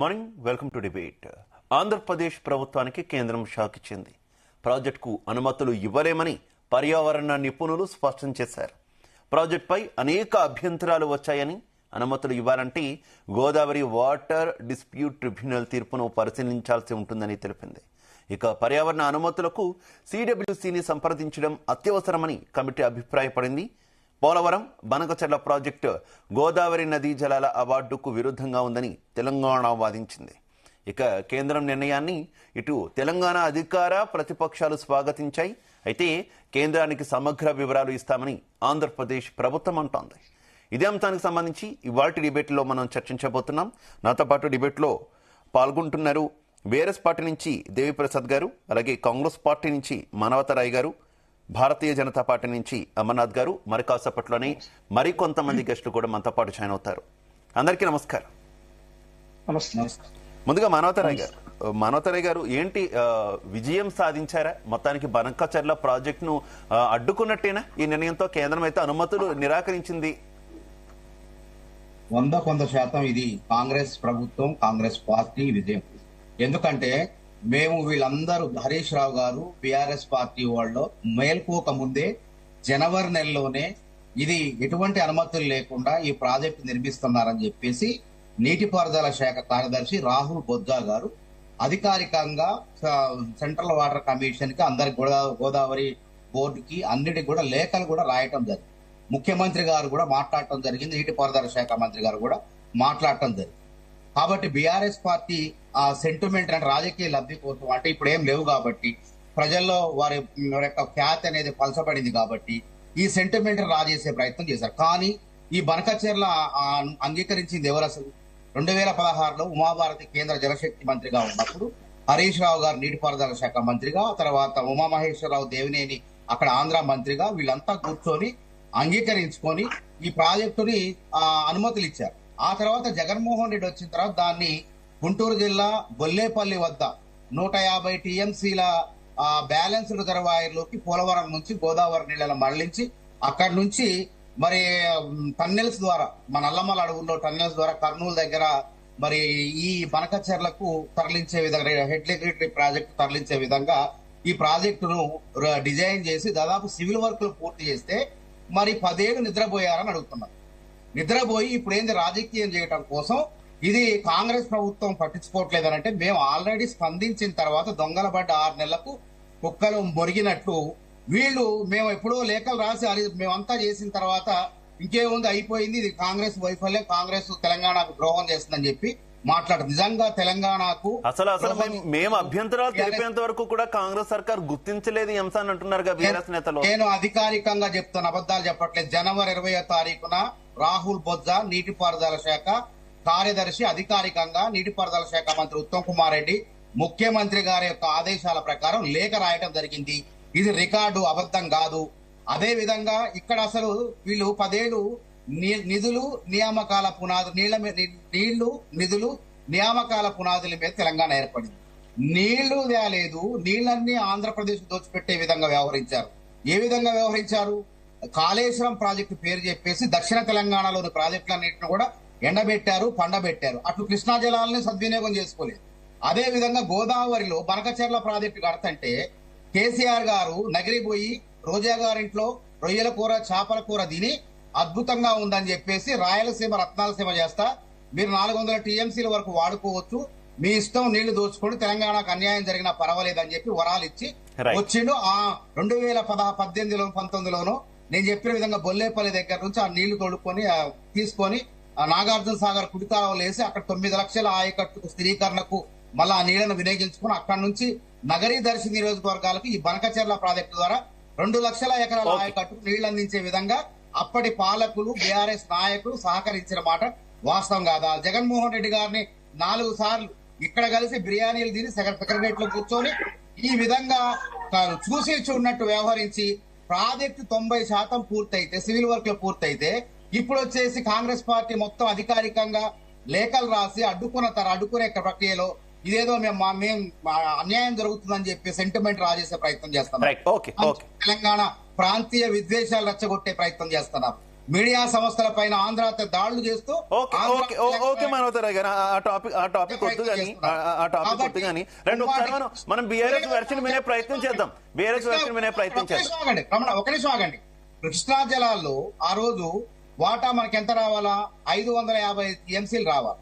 Morning welcome to debate. Andhra Pradesh ప్రభుత్వానికి కేంద్రం shock ఇచ్చింది. ప్రాజెక్టుకు అనుమతులు ఇవ్వలేమని పర్యావరణ నిపుణులు స్పష్టం చేశారు. ప్రాజెక్టుపై అనేక అభ్యంతరాలు వచ్చాయని, అనుమతులు ఇవ్వాలంటే గోదావరి వాటర్ డిస్ప్యూట్ ట్రిబ్యునల్ తీర్పును పరిశీలించాల్సి ఉంటుందని తెలిపింది. ఇక పర్యావరణ అనుమతులకు సిడబ్ల్యూసిని సంప్రదించడం అత్యవసరమని కమిటీ అభిప్రాయపడింది. పోలవరం బనకచెర్ల ప్రాజెక్టు గోదావరి నదీ జలాల అవార్డుకు విరుద్ధంగా ఉందని తెలంగాణ వాదించింది. ఇక కేంద్రం నిర్ణయాన్ని ఇటు తెలంగాణ అధికార ప్రతిపక్షాలు స్వాగతించాయి. అయితే కేంద్రానికి సమగ్ర వివరాలు ఇస్తామని ఆంధ్రప్రదేశ్ ప్రభుత్వం అంటోంది. ఇదే అంశానికి సంబంధించి ఇవాల్టి డిబేట్లో మనం చర్చించబోతున్నాం. నాతో పాటు డిబేట్లో పాల్గొంటున్నారు బీఆర్ఎస్ పార్టీ నుంచి దేవిప్రసాద్ గారు, అలాగే కాంగ్రెస్ పార్టీ నుంచి మానవతరాయ్ గారు, భారతీయ జనతా పార్టీ నుంచి అమర్నాథ్ గారు, మరి కాసేపట్లోనే మరికొంతమంది గెస్టులు కూడా మనతో పాటు జాయిన్ అవుతారు. అందరికీ నమస్కారం. ముందుగా మానవతరాయ్ గారు ఏంటి విజయం సాధించారా? మొత్తానికి బనకచెర్ల ప్రాజెక్టును అడ్డుకున్నట్టేనా ఈ నిర్ణయంతో? కేంద్రం అయితే అనుమతులు నిరాకరించింది. 100% ఇది కాంగ్రెస్ ప్రభుత్వం, కాంగ్రెస్ పార్టీ విజయం. ఎందుకంటే మేము వీళ్ళందరూ హరీష్ రావు గారు బీఆర్ఎస్ పార్టీ వాళ్ళు మేల్కోక ముందే జనవరి నెలలోనే ఇది ఎటువంటి అనుమతులు లేకుండా ఈ ప్రాజెక్టు నిర్మిస్తున్నారని చెప్పేసి నీటిపారుదల శాఖ కార్యదర్శి రాహుల్ బొద్దా గారు అధికారికంగా సెంట్రల్ వాటర్ కమిషన్ కి అందరికి గోదావరి బోర్డుకి అన్నిటికి కూడా లేఖలు కూడా రాయటం జరిగింది. ముఖ్యమంత్రి గారు కూడా మాట్లాడటం జరిగింది, నీటిపారుదల శాఖ మంత్రి గారు కూడా మాట్లాడటం జరిగింది. కాబట్టి బీఆర్ఎస్ పార్టీ ఆ సెంటిమెంట్ అంటే రాజకీయ లబ్ధి కోసం, అంటే ఇప్పుడు ఏం లేవు కాబట్టి ప్రజల్లో వారి యొక్క ఖ్యాతి అనేది పలసపడింది కాబట్టి ఈ సెంటిమెంట్ రాజేసే ప్రయత్నం చేశారు. కానీ ఈ బనకచెర్ల అంగీకరించింది ఎవరు? అసలు 2016లో ఉమాభారతి కేంద్ర జలశక్తి మంత్రిగా ఉన్నప్పుడు హరీష్ రావు గారు నీటిపారుదల శాఖ మంత్రిగా, తర్వాత ఉమామహేశ్వరరావు దేవినేని అక్కడ ఆంధ్ర మంత్రిగా, వీళ్ళంతా కూర్చొని అంగీకరించుకొని ఈ ప్రాజెక్టుని అనుమతులు ఇచ్చారు. ఆ తర్వాత జగన్మోహన్ రెడ్డి వచ్చిన తర్వాత దాన్ని గుంటూరు జిల్లా బొల్లేపల్లి వద్ద 150 టీఎంసీల బ్యాలెన్స్డ్ రిజర్వాయర్లోకి పోలవరం నుంచి గోదావరి నీళ్లను మళ్లించి అక్కడి నుంచి మరి టన్నెల్స్ ద్వారా మన నల్లమల అడవుల్లో టన్నెల్స్ ద్వారా కర్నూలు దగ్గర మరి ఈ బనకచెర్లకు తరలించే విధంగా హెడ్లిగేటరీ ప్రాజెక్టు తరలించే విధంగా ఈ ప్రాజెక్టును డిజైన్ చేసి దాదాపు సివిల్ వర్క్లు పూర్తి చేస్తే మరి 10 ఏళ్లు నిద్రపోయారని అడుగుతున్నారు. నిద్రపోయి ఇప్పుడు ఏంది రాజకీయం చేయడం కోసం ఇది కాంగ్రెస్ ప్రభుత్వం పట్టించుకోవట్లేదనంటే, మేము ఆల్రెడీ స్పందించిన తర్వాత దొంగల పడ్డ 6 నెలలకు కుక్కలు మొరిగినట్లు వీళ్ళు మేము ఎప్పుడో లేఖలు రాసి మేమంతా చేసిన తర్వాత ఇంకేముంది అయిపోయింది, ఇది కాంగ్రెస్ వైఫల్యం, కాంగ్రెస్ తెలంగాణకు ద్రోహం చేస్తుందని చెప్పి మాట్లాడు. నిజంగా తెలంగాణకు అసలు మేము అభ్యంతరాలు తెలిపేంత వరకు కూడా కాంగ్రెస్ సర్కార్ గుర్తించలేదు ఈ అంశాన్ని అంటున్నారు బీఆర్ఎస్ నేతలు. నేను అధికారికంగా చెప్తాను, అబద్ధాలు చెప్పట్లేదు. జనవరి 20వ తారీఖున రాహుల్ బొజ్జా నీటిపారుదల శాఖ కార్యదర్శి అధికారికంగా నీటిపారుదల శాఖ మంత్రి ఉత్తమ్ కుమార్ రెడ్డి ముఖ్యమంత్రి గారి యొక్క ఆదేశాల ప్రకారం లేఖ రాయటం జరిగింది. ఇది రికార్డు, అబద్ధం కాదు. అదే విధంగా ఇక్కడ అసలు వీళ్ళు 10 ఏళ్లు నిధులు నియామకాల నియామకాల పునాదుల మీద తెలంగాణ ఏర్పడింది. నీళ్లు తేలేదు, నీళ్లన్నీ ఆంధ్రప్రదేశ్ దోచిపెట్టే విధంగా వ్యవహరించారు. ఏ విధంగా వ్యవహరించారు? కాళేశ్వరం ప్రాజెక్టు పేరు చెప్పేసి దక్షిణ తెలంగాణలోని ప్రాజెక్టులన్నింటిని కూడా ఎండబెట్టారు, పండబెట్టారు. అటు కృష్ణా జలాలని సద్వినియోగం చేసుకోలేదు. అదే విధంగా గోదావరిలో బనకచెర్ల ప్రాజెక్టు కడతంటే కేసీఆర్ గారు నగిరిపోయి రోజా గారింట్లో రొయ్యల కూర, చేపల కూర తిని అద్భుతంగా ఉందని చెప్పేసి రాయలసీమ రత్నాలసీమ చేస్తా, మీరు 400 టీఎంసీల వరకు వాడుకోవచ్చు, మీ ఇష్టం, నీళ్లు దోచుకోండి, తెలంగాణకు అన్యాయం జరిగినా పర్వాలేదని చెప్పి వరాలు ఇచ్చి వచ్చిండు. ఆ 2018లో 19లోనో నేను చెప్పిన విధంగా బొల్లేపల్లి దగ్గర నుంచి ఆ నీళ్లు తోడుకొని తీసుకొని నాగార్జున సాగర్ కుడికాలువలు వేసి అక్కడ 9 లక్షల ఆయకట్టుకు స్థిరీకరణకు మళ్ళీ ఆ నీళ్లను వినియోగించుకుని అక్కడి నుంచి నగరీ దర్శి నియోజకవర్గాలకు ఈ బనకచెర్ల ప్రాజెక్టు ద్వారా 2 లక్షల ఎకరాల ఆయకట్టుకు నీళ్లు అందించే విధంగా అప్పటి పాలకులు, బీఆర్ఎస్ నాయకులు సహకరించిన మాట వాస్తవం కాదా? జగన్మోహన్ రెడ్డి గారిని 4 సార్లు ఇక్కడ కలిసి బిర్యానీలు తిని సెక్రటరియట్ లో కూర్చొని ఈ విధంగా చూసి చూడనట్టు వ్యవహరించి ప్రాజెక్టు 90% పూర్తయితే, సివిల్ వర్క్ లో పూర్తయితే, ఇప్పుడు వచ్చేసి కాంగ్రెస్ పార్టీ మొత్తం అధికారికంగా లేఖలు రాసి అడ్డుకునే ప్రక్రియలో ఇదేదో మేము అన్యాయం జరుగుతుందని చెప్పి సెంటిమెంట్ రాజేసే ప్రయత్నం చేస్తున్నాం. తెలంగాణ ప్రాంతీయ విద్వేషాలు రెచ్చగొట్టే ప్రయత్నం చేస్తున్నారు. మీడియా సంస్థల పైన ఆంధ్ర దాడులు చేస్తూ ఓకే మనోతరాయ్ గారు ఆ టాపిక్ వద్దు కానీ రెండు ఒకసారి మనం బీఆర్ఎస్ వెర్షన్ వినే ప్రయత్నం చేద్దాం. రమణ ఒక నిమిషం ఆగండి. కృష్ణా జలాల్లో ఆ రోజు వాటా మనకి ఎంత రావాలా? 550 టీఎంసీలు రావాలి.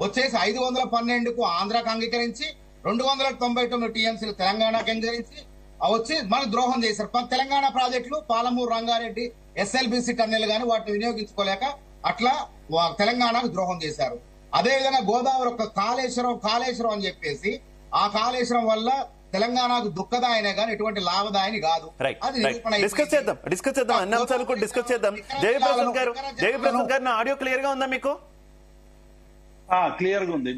వచ్చేసి 512కు ఆంధ్రాకు అంగీకరించి 299 టీఎంసీలు తెలంగాణకు అంగీకరించి వచ్చి మనకు ద్రోహం చేశారు. తెలంగాణ ప్రాజెక్టులు పాలమూరు, రంగారెడ్డి, ఎస్ఎల్బిసి టన్నెల్ గాని వాటిని వినియోగించుకోలేక అట్లా తెలంగాణకు ద్రోహం చేశారు. అదేవిధంగా గోదావరి ఒక కాళేశ్వరం అని చెప్పేసి ఆ కాళేశ్వరం వల్ల తెలంగాణకు దుఃఖదాయనే కానీ ఎటువంటి లాభదాయని కాదు. డిస్కస్ చేద్దాం అన్ని అంశాలు కూడా డిస్కస్ చేద్దాం. జయప్రసాద్ గారు నా ఆడియో క్లియర్ గా ఉందా మీకు? క్లియర్ గా ఉంది.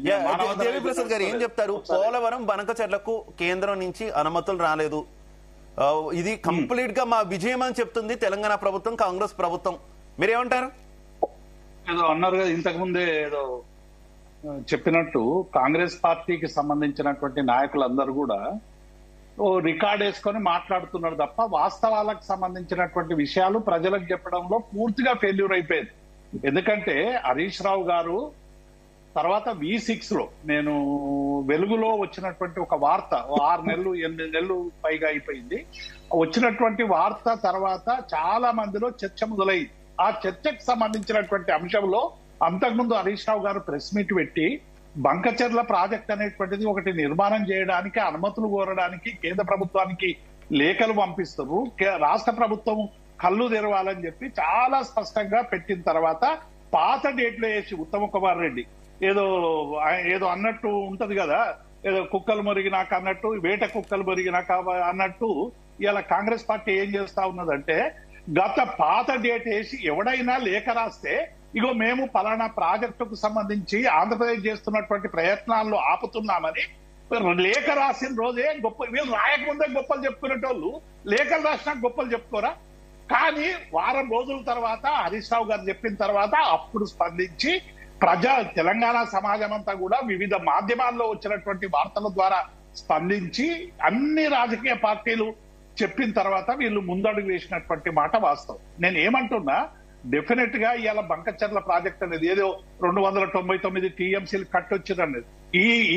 దేవిప్రసాద్ గారు ఏం చెప్తారు? పోలవరం బనకచెర్లకు కేంద్రం నుంచి అనుమతులు రాలేదు, ఇది కంప్లీట్ గా మా విజయం అని చెప్తుంది తెలంగాణ ప్రభుత్వం, కాంగ్రెస్ ప్రభుత్వం. మీరేమంటారు? ఏదో అన్నారు కదా ఇంతకు ముందే, ఏదో చెప్పినట్టు కాంగ్రెస్ పార్టీకి సంబంధించినటువంటి నాయకులందరూ కూడా రికార్డ్ వేసుకొని మాట్లాడుతున్నారు తప్ప వాస్తవాలకు సంబంధించినటువంటి విషయాలు ప్రజలకు చెప్పడంలో పూర్తిగా ఫెయిల్యూర్ అయిపోయింది. ఎందుకంటే హరీష్ రావు గారు తర్వాత V6 లో నేను వెలుగులో వచ్చినటువంటి ఒక వార్త 6 నెలలు 8 నెలలు పైగా అయిపోయింది. వచ్చినటువంటి వార్త తర్వాత చాలా మందిలో చర్చ మొదలైంది. ఆ చర్చకు సంబంధించినటువంటి అంశంలో అంతకుముందు హరీష్ రావు గారు ప్రెస్ మీట్ పెట్టి బంకచెర్ల ప్రాజెక్ట్ అనేటువంటిది ఒకటి నిర్మాణం చేయడానికి అనుమతులు కోరడానికి కేంద్ర ప్రభుత్వానికి లేఖలు పంపిస్తారు, రాష్ట్ర ప్రభుత్వం కళ్ళు తెరవాలని చెప్పి చాలా స్పష్టంగా పెట్టిన తర్వాత పాత డేట్లో వేసి ఉత్తమ్ కుమార్ రెడ్డి ఏదో అన్నట్టు ఉంటది కదా, ఏదో కుక్కలు మొరిగినాక అన్నట్టు, వేట కుక్కలు మొరిగినాక అన్నట్టు ఇలా కాంగ్రెస్ పార్టీ ఏం చేస్తా ఉన్నదంటే గత పాత డేట్ వేసి ఎవడైనా లేఖ రాస్తే ఇగో మేము పలానా ప్రాజెక్టుకు సంబంధించి ఆంధ్రప్రదేశ్ చేస్తున్నటువంటి ప్రయత్నాల్లో ఆపుతున్నామని లేఖ రాసిన రోజే గొప్ప, వీళ్ళు రాయకముందే గొప్పలు చెప్పుకునేటోళ్ళు లేఖలు రాసినా గొప్పలు చెప్పుకోరా? కానీ వారం రోజుల తర్వాత హరీష్ రావు గారు చెప్పిన తర్వాత అప్పుడు స్పందించి తెలంగాణ సమాజం అంతా కూడా వివిధ మాధ్యమాల్లో వచ్చినటువంటి వార్తల ద్వారా స్పందించి అన్ని రాజకీయ పార్టీలు చెప్పిన తర్వాత వీళ్ళు ముందడుగు వేసినటువంటి మాట వాస్తవం. నేను ఏమంటున్నా, డెఫినెట్ గా ఇవాళ బంకచెర్ల ప్రాజెక్ట్ అనేది ఏదో 299 టీఎంసీలు కట్టొచ్చిందనేది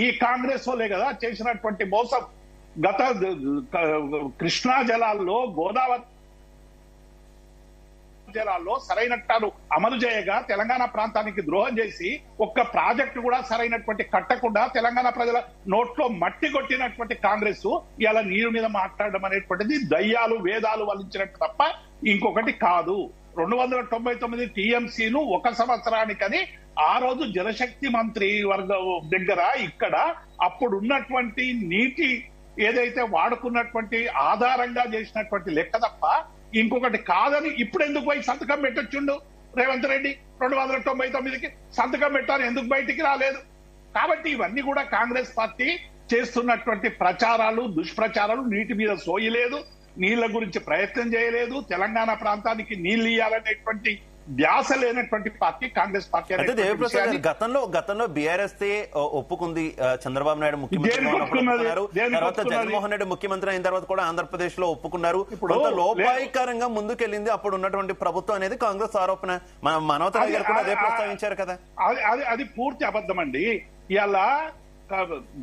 ఈ కాంగ్రెస్ వాళ్ళే కదా చేసినటువంటి మోసం. గత కృష్ణా జలాల్లో, గోదావరి జలాల్లో సరైనట్టు అమలు చేయగా తెలంగాణ ప్రాంతానికి ద్రోహం చేసి ఒక్క ప్రాజెక్టు కూడా సరైనటువంటి కట్టకుండా తెలంగాణ ప్రజల నోట్లో మట్టి కొట్టినటువంటి కాంగ్రెస్ ఇలా నీరు మీద మాట్లాడడం అనేటువంటిది దయ్యాలు వేదాలు వల్లించినట్టు తప్ప ఇంకొకటి కాదు. 299 టీఎంసీలు ఒక సంవత్సరానికని ఆ రోజు జలశక్తి మంత్రి వర్గం దగ్గర ఇక్కడ అప్పుడున్నటువంటి నీటి ఏదైతే వాడుకున్నటువంటి ఆధారంగా చేసినటువంటి లెక్క తప్ప ఇంకొకటి కాదని ఇప్పుడు ఎందుకు పోయి సంతకం పెట్టొచ్చుండు రేవంత్ రెడ్డి? 299కి సంతకం పెట్టాలని ఎందుకు బయటికి రాలేదు? కాబట్టి ఇవన్నీ కూడా కాంగ్రెస్ పార్టీ చేస్తున్నటువంటి ప్రచారాలు, దుష్ప్రచారాలు. నీటి మీద సోయలేదు, నీళ్ల గురించి ప్రయత్నం చేయలేదు, తెలంగాణ ప్రాంతానికి నీళ్లు ఇవ్వాలనేటువంటి ధ్యాస లేనటువంటి పార్టీ కాంగ్రెస్ పార్టీ. అయితే దేవప్రసాద్ గారు గతంలో బీఆర్ఎస్ ఒప్పుకుంది, చంద్రబాబు నాయుడు ముఖ్యమంత్రి ఒప్పుకున్నారు, తర్వాత జగన్మోహన్ రెడ్డి ముఖ్యమంత్రి అయిన తర్వాత కూడా ఆంధ్రప్రదేశ్ లో ఒప్పుకున్నారు. కొంత లోపాయికారంగా ముందుకెళ్ళింది అప్పుడు ఉన్నటువంటి ప్రభుత్వం అనేది కాంగ్రెస్ ఆరోపణ. మనోతరాయ్ గారు కూడా అదే ప్రస్తావించారు కదా. అది పూర్తి అబద్ధం అండి. ఇలా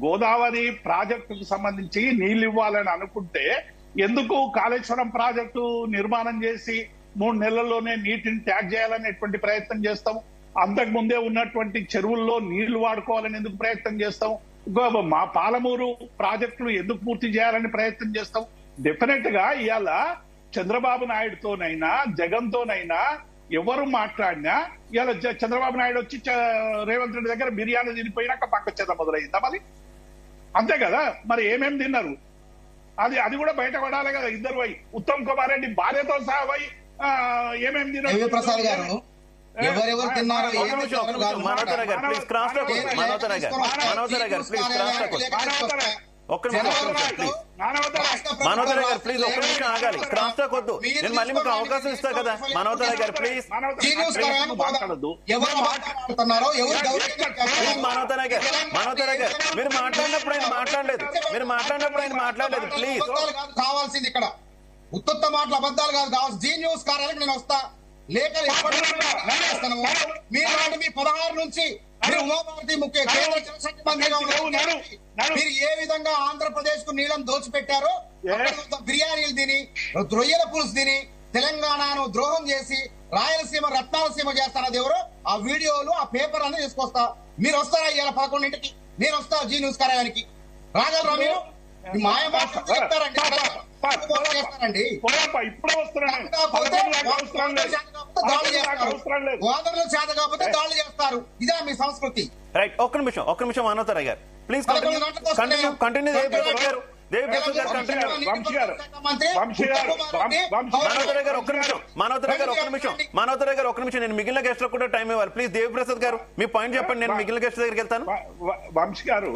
గోదావరి ప్రాజెక్టుకు సంబంధించి నీళ్లు ఇవ్వాలని అనుకుంటే ఎందుకు కాళేశ్వరం ప్రాజెక్టు నిర్మాణం చేసి 3 నెలల్లోనే నీటిని ట్యాగ్ చేయాలనేటువంటి ప్రయత్నం చేస్తాం? అంతకు ముందే ఉన్నటువంటి చెరువుల్లో నీళ్లు వాడుకోవాలని ఎందుకు ప్రయత్నం చేస్తాం? మా పాలమూరు ప్రాజెక్టులు ఎందుకు పూర్తి చేయాలని ప్రయత్నం చేస్తాం? డెఫినెట్ గా ఇవాళ చంద్రబాబు నాయుడుతోనైనా జగన్ తోనైనా ఎవరు మాట్లాడినా ఇవాళ చంద్రబాబు నాయుడు వచ్చి రేవంత్ రెడ్డి దగ్గర బిర్యానీ తినిపోయినాక పక్కచేత మొదలైందా? మరి అంతే కదా. మరి ఏమేమి తిన్నారు అది కూడా బయట పడాలి కదా. ఇద్దరు పోయి ఉత్తమ్ కుమార్ రెడ్డి భార్యతో సహా పోయి ఏమేమి తిన్నారు? ప్రసాద్ గారు ఎవరెవరు తిన్నారో మనోతరాయ్ గారు ప్లీజ్ క్రాస్ టాక్. మనోతరాయ్ గారు ప్లీజ్ క్రాస్ టాక్. మనోతరాయ్ గారు ప్లీజ్ ఒక్క నిమిషం ఆగాలి. క్రాస్ టాక్ వద్దు, నేను మళ్ళీ మీకు అవకాశం ఇస్తా కదా. మనోతరాయ్ గారు ప్లీజ్. మనోతరాయ్ గారు మీరు మాట్లాడినప్పుడు ఆయన మాట్లాడలేదు. ప్లీజ్ కావాల్సింది ఇక్కడ ఉత్త మాటలు అబద్ధాలు కాదు కావాల్సి. జీ న్యూస్ కార్యాలయం నేను వస్తా, లేఖలు మీరు 16 నుంచి మీరు ఉమాభారతి ముఖ్య కేంద్ర జలశక్తి మంత్రిగా ఉన్నారు. మీరు ఏ విధంగా ఆంధ్రప్రదేశ్ కు నీళ్ళని దోచిపెట్టారో, బిర్యానీలు తిని, రొయ్యల పులుసు తిని, తెలంగాణను ద్రోహం చేసి రాయలసీమ రత్నాలసీమ చేస్తారది ఎవరు? ఆ వీడియోలు, ఆ పేపర్ అన్ని తీసుకొస్తా. మీరు వస్తారా ఇవాళ 11ంటికి? నేను వస్తా జీ న్యూస్ కార్యాలయానికి. రాగలరా మీరు? మాయ మాటలు చెప్తారండి, చేస్తారండి. గోదావరిలో చేత కాకపోతే దాడులు చేస్తారు. ఇదే మీ సంస్కృతి. రైట్, ఒక్క నిమిషం మానవతారాయ్ గారు ప్లీజ్ కంటిన్యూ. మానవతారాయ్ గారు ఒక్క నిమిషం, నేను మిగిలిన గెస్ట్ లో కూడా టైం ఇవ్వాలి ప్లీజ్. దేవిప్రసాద్ గారు మీ పాయింట్ చెప్పండి, నేను మిగిలిన గెస్ట్ దగ్గరికి వెళ్తాను. వంశీ గారు,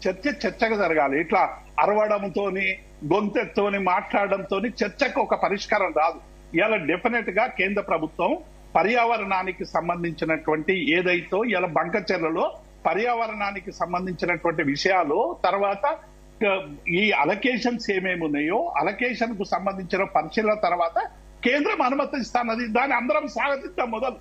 చర్చగా జరగాలి. ఇట్లా అరవడంతోని, గొంతెత్తోని, మాట్లాడడంతో చర్చకు ఒక పరిష్కారం రాదు. ఇలా డెఫినెట్ గా కేంద్ర ప్రభుత్వం పర్యావరణానికి సంబంధించినటువంటి ఏదైతే ఇలా బంకచెర్లలో పర్యావరణానికి సంబంధించినటువంటి విషయాలు, తర్వాత ఈ అలొకేషన్స్ ఏమేమి ఉన్నాయో అలొకేషన్ కు సంబంధించిన పరిశీలన తర్వాత కేంద్రం అనుమతిస్తానది. దాన్ని అందరం స్వాగతిద్దాం. మొదలు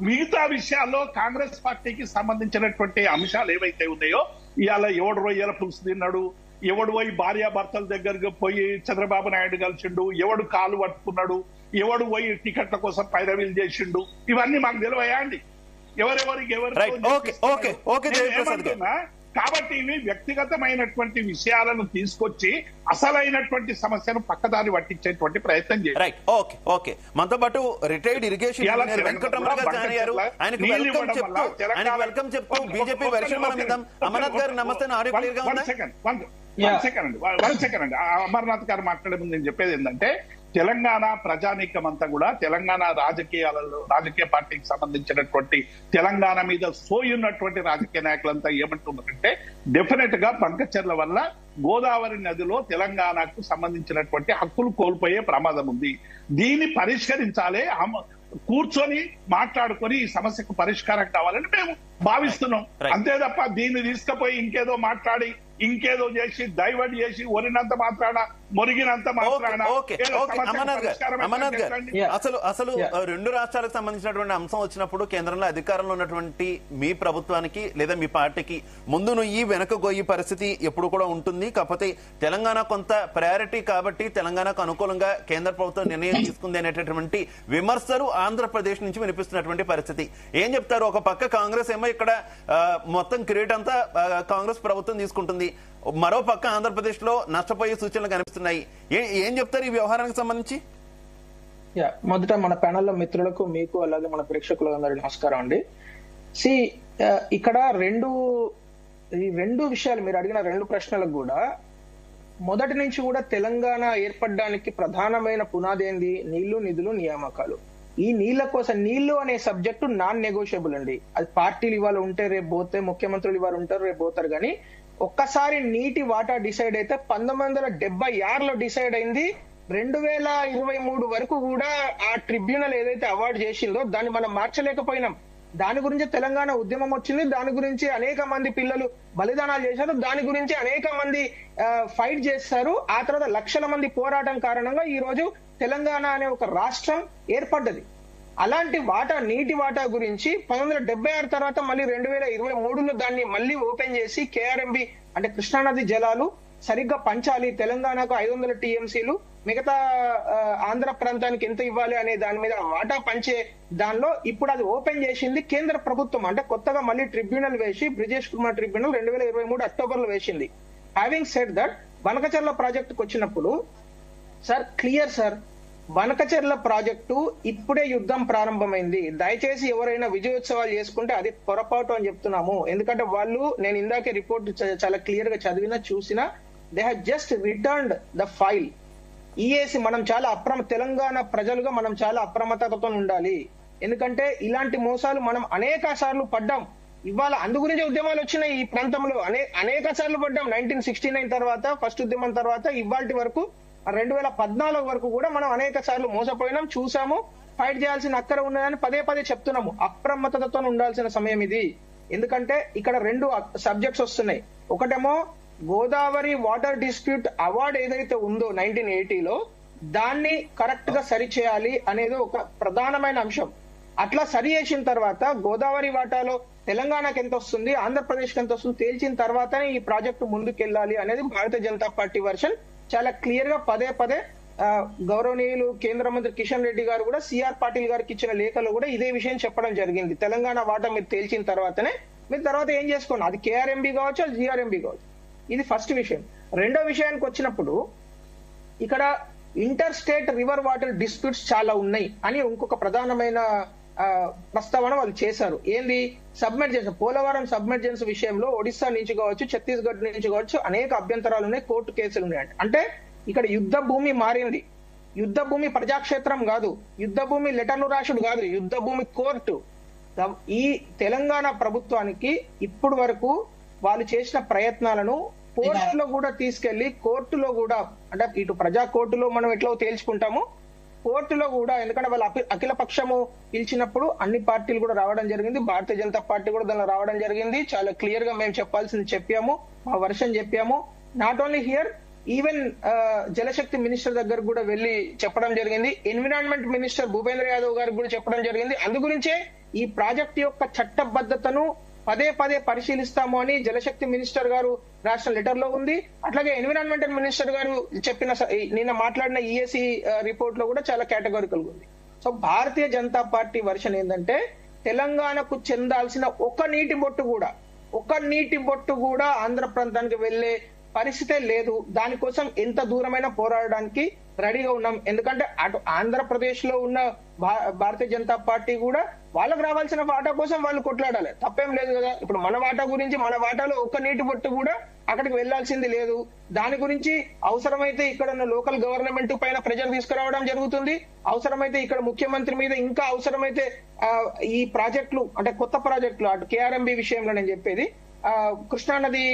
మిగతా విషయాల్లో కాంగ్రెస్ పార్టీకి సంబంధించినటువంటి అంశాలు ఏవైతే ఉన్నాయో, ఇవాళ ఎవడు రొయ్యల పులుసు తిన్నాడు, ఎవడు పోయి భార్యాభర్తల దగ్గరకు పోయి చంద్రబాబు నాయుడు కలిసిండు, ఎవడు కాలు పట్టుకున్నాడు, ఎవడు పోయి టికెట్ల కోసం పైరవీలు చేసిండు, ఇవన్నీ మాకు తెలివయా అండి? ఎవరెవరికి కాబట్టి ఇవి వ్యక్తిగతమైనటువంటి విషయాలను తీసుకొచ్చి అసలైనటువంటి సమస్యను పక్కదారి పట్టించేటువంటి ప్రయత్నం చేయాలి. Right, okay. మనతో పాటు రిటైర్డ్ ఇరిగేషన్ వెంకటరమణ గారు జాయిన్ అయ్యారు. ఆయనకు వెల్కమ్ చెప్తూ బీజేపీ వెర్షన్ మనం ఇద్దాం. అమర్నాథ్ గారు నమస్తే, ఆడియో క్లియర్ గా ఉందా? వన్ సెకండ్ అండి. అమర్నాథ్ గారు మాట్లాడే ముందు నేను చెప్పేది ఏంటంటే, తెలంగాణ ప్రజానీకం అంతా కూడా తెలంగాణ రాజకీయ పార్టీకి సంబంధించినటువంటి తెలంగాణ మీద సోయున్నటువంటి రాజకీయ నాయకులంతా ఏమంటున్నారంటే, డెఫినెట్ గా బంకచెర్ల వల్ల గోదావరి నదిలో తెలంగాణకు సంబంధించినటువంటి హక్కులు కోల్పోయే ప్రమాదం ఉంది. దీన్ని పరిష్కరించాలి, కూర్చొని మాట్లాడుకొని ఈ సమస్యకు పరిష్కారం కావాలని మేము భావిస్తున్నాం. అంతే తప్ప దీన్ని తీసుకుపోయి ఇంకేదో మాట్లాడి, ఇంకేదో చేసి, డైవర్ట్ చేసి, ఒరినంత మాత్రాన మొరిగినంత మాత్రాన. అమర్నాథ్ గారు, అసలు రెండు రాష్ట్రాలకు సంబంధించినటువంటి అంశం వచ్చినప్పుడు కేంద్రంలో అధికారంలో ఉన్నటువంటి మీ ప్రభుత్వానికి లేదా మీ పార్టీకి ముందు నుయ్యి వెనక గొయ్యి పరిస్థితి ఎప్పుడు కూడా ఉంటుంది. కాకపోతే తెలంగాణ కొంత ప్రయారిటీ కాబట్టి తెలంగాణకు అనుకూలంగా కేంద్ర ప్రభుత్వం నిర్ణయం తీసుకుంది అనేటటువంటి విమర్శలు ఆంధ్రప్రదేశ్ నుంచి వినిపిస్తున్నటువంటి పరిస్థితి. ఏం చెప్తారు? ఒక పక్క కాంగ్రెస్ ఏమో ఇక్కడ మొత్తం క్రెడిట్ అంతా కాంగ్రెస్ ప్రభుత్వం తీసుకుంటుంది, మరో పక్క ఆంధ్రప్రదేశ్ లో నష్టపోయే సూచనలు కనిపిస్తున్నాయి. ఏం చెప్తారు ఈ వ్యవహారానికి సంబంధించి? మొదట మన ప్యానెల్లో మిత్రులకు, మీకు, అలాగే మన ప్రేక్షకులకు అందరికీ నమస్కారం అండి. ఇక్కడ రెండు విషయాలు మీరు అడిగిన రెండు ప్రశ్నలకు కూడా మొదటి నుంచి కూడా తెలంగాణ ఏర్పడడానికి ప్రధానమైన పునాది ఏంది? నీళ్లు, నిధులు, నియామకాలు. ఈ నీళ్ల కోసం, నీళ్లు అనే సబ్జెక్టు నాన్ నెగోషియబుల్ అండి. అది పార్టీలు ఇవాళ ఉంటే రేపు పోతే, ముఖ్యమంత్రులు ఇవాళ ఉంటారు రేపు పోతారు, కానీ ఒక్కసారి నీటి వాటా డిసైడ్ అయితే 1976లో డిసైడ్ అయింది. 2023 వరకు కూడా ఆ ట్రిబ్యునల్ ఏదైతే అవార్డు చేసిందో దాన్ని మనం మార్చలేకపోయినాం. దాని గురించి తెలంగాణ ఉద్యమం వచ్చింది, దాని గురించి అనేక మంది పిల్లలు బలిదానాలు చేశారు, దాని గురించి అనేక మంది ఫైట్ చేస్తారు. ఆ తర్వాత లక్షల మంది పోరాటం కారణంగా ఈ రోజు తెలంగాణ అనే ఒక రాష్ట్రం ఏర్పడ్డది. అలాంటి వాటా, నీటి వాటా గురించి 1976 తర్వాత మళ్ళీ 2023లో దాన్ని మళ్ళీ ఓపెన్ చేసి కేఆర్ఎంబి అంటే కృష్ణానది జలాలు సరిగ్గా పంచాలి, తెలంగాణకు 500 టీఎంసీలు, మిగతా ఆంధ్ర ప్రాంతానికి ఎంత ఇవ్వాలి అనే దాని మీద వాటా పంచే దానిలో ఇప్పుడు అది ఓపెన్ చేసింది కేంద్ర ప్రభుత్వం. అంటే కొత్తగా మళ్ళీ ట్రిబ్యునల్ వేసి, బ్రిజేష్ కుమార్ ట్రిబ్యునల్ 2023 అక్టోబర్లో వేసింది. హ్యావింగ్ సెడ్ దట్, బనకచెర్ల ప్రాజెక్టుకు వచ్చినప్పుడు sir clear sir, Banakacherla project ఇప్పుడే యుద్ధం ప్రారంభమైంది. దయచేసి ఎవరైనా విజయోత్సవాలు చేసుకుంటే అది పొరపాటు అని చెప్తున్నాము. ఎందుకంటే వాళ్ళు, నేను ఇందాకే రిపోర్ట్ చాలా క్లియర్ గా చదివినా చూసినా, they have just returned the file. EAC మనం చాలా తెలంగాణ ప్రజలుగా మనం చాలా అప్రమత్తతతో ఉండాలి. ఎందుకంటే ఇలాంటి మోసాలు మనం అనేక సార్లు పడ్డాం. ఇవాళ అందు గురించి ఉద్యమాలు వచ్చినాయి ఈ ప్రాంతంలో, అనేక సార్లు పడ్డాం. 1969 తర్వాత, ఫస్ట్ ఉద్యమం తర్వాత ఇవాళ వరకు 2014 వరకు కూడా మనం అనేక సార్లు మోసపోయినాం, చూసాము. ఫైట్ చేయాల్సిన అక్కర ఉన్నదని పదే పదే చెప్తున్నాము. అప్రమత్తతతో ఉండాల్సిన సమయం ఇది. ఎందుకంటే ఇక్కడ రెండు సబ్జెక్ట్స్ వస్తున్నాయి. ఒకటేమో గోదావరి వాటర్ డిస్ప్యూట్ అవార్డు ఏదైతే ఉందో 1980లో, దాన్ని కరెక్ట్ గా సరి చేయాలి అనేది ఒక ప్రధానమైన అంశం. అట్లా సరి చేసిన తర్వాత గోదావరి వాటాలో తెలంగాణకి ఎంత వస్తుంది, ఆంధ్రప్రదేశ్కి ఎంత వస్తుంది తేల్చిన తర్వాతనే ఈ ప్రాజెక్టు ముందుకెళ్లాలి అనేది భారతీయ జనతా పార్టీ వర్షన్. చాలా క్లియర్ గా పదే పదే గౌరవనీయులు కేంద్ర మంత్రి కిషన్ రెడ్డి గారు కూడా సిఆర్ పాటిల్ గారికి ఇచ్చిన లేఖలో కూడా ఇదే విషయం చెప్పడం జరిగింది. తెలంగాణ వాటా మీరు తేల్చిన తర్వాతనే మీరు తర్వాత ఏం చేసుకోండి, అది కేఆర్ఎంబి కావచ్చు, అది జిఆర్ఎంబి కావచ్చు. ఇది ఫస్ట్ విషయం. రెండో విషయానికి వచ్చినప్పుడు ఇక్కడ inter state river water disputes చాలా ఉన్నాయి అని ఇంకొక ప్రధానమైన ప్రస్తావన వాళ్ళు చేశారు. ఏంది, సబ్మెర్జెన్స్, పోలవరం సబ్మెర్జెన్స్ విషయంలో ఒడిశా నుంచి కావచ్చు, ఛత్తీస్గఢ్ నుంచి కావచ్చు అనేక అభ్యంతరాలు ఉన్నాయి, కోర్టు కేసులు ఉన్నాయి. అంటే ఇక్కడ యుద్ధ భూమి మారింది. యుద్ధ భూమి ప్రజాక్షేత్రం కాదు, యుద్ధ భూమి లెటర్లు రాసుడు కాదు, యుద్ధ భూమి కోర్టు. ఈ తెలంగాణ ప్రభుత్వానికి ఇప్పుడు వరకు వాళ్ళు చేసిన ప్రయత్నాలను కోర్టులో కూడా తీసుకెళ్లి, కోర్టులో కూడా అంటే ఇటు ప్రజా కోర్టులో మనం ఎట్లా తేల్చుకుంటామో కోర్టులో కూడా, ఎందుకంటే వాళ్ళు అఖిల పక్షము పిలిచినప్పుడు అన్ని పార్టీలు కూడా రావడం జరిగింది, భారతీయ జనతా పార్టీ కూడా దానిలో రావడం జరిగింది. చాలా క్లియర్ గా మేము చెప్పాల్సింది చెప్పాము, మా వర్షన్ చెప్పాము. Not only here, even Jal Shakti minister దగ్గర కూడా వెళ్లి చెప్పడం జరిగింది. ఎన్విరాన్మెంట్ మినిస్టర్ భూపేంద్ర యాదవ్ గారికి కూడా చెప్పడం జరిగింది. అందుగురించే ఈ ప్రాజెక్టు యొక్క చట్టబద్ధతను పదే పదే పరిశీలిస్తాము అని జలశక్తి మినిస్టర్ గారు రాసిన లెటర్ లో ఉంది. అట్లాగే ఎన్విరాన్మెంటల్ మినిస్టర్ గారు చెప్పిన నిన్న మాట్లాడిన ఈఏసీ రిపోర్ట్ లో కూడా చాలా కేటగారికల్ ఉంది. So Bharatiya Janata party version ఏంటంటే తెలంగాణకు చెందాల్సిన ఒక నీటి బొట్టు కూడా ఆంధ్ర ప్రాంతానికి వెళ్లే పరిస్థితే లేదు. దానికోసం ఎంత దూరమైనా పోరాడడానికి రెడీగా ఉన్నాం. ఎందుకంటే అటు ఆంధ్రప్రదేశ్ లో ఉన్న భారతీయ జనతా పార్టీ కూడా వాళ్ళకు రావాల్సిన వాటా కోసం వాళ్ళు కొట్లాడాలి, తప్పేం లేదు కదా. ఇప్పుడు మన వాటా గురించి, మన వాటాలో ఒక్క నీటి బొట్టు కూడా అక్కడికి వెళ్లాల్సింది లేదు. దాని గురించి అవసరమైతే ఇక్కడ ఉన్న లోకల్ గవర్నమెంట్ పైన ప్రెజర్ తీసుకురావడం జరుగుతుంది. అవసరమైతే ఇక్కడ ముఖ్యమంత్రి మీద, ఇంకా అవసరమైతే ఈ ప్రాజెక్టులు అంటే కొత్త ప్రాజెక్టులు అటు కేఆర్ఎంబి విషయంలో నేను చెప్పేది, కృష్ణానది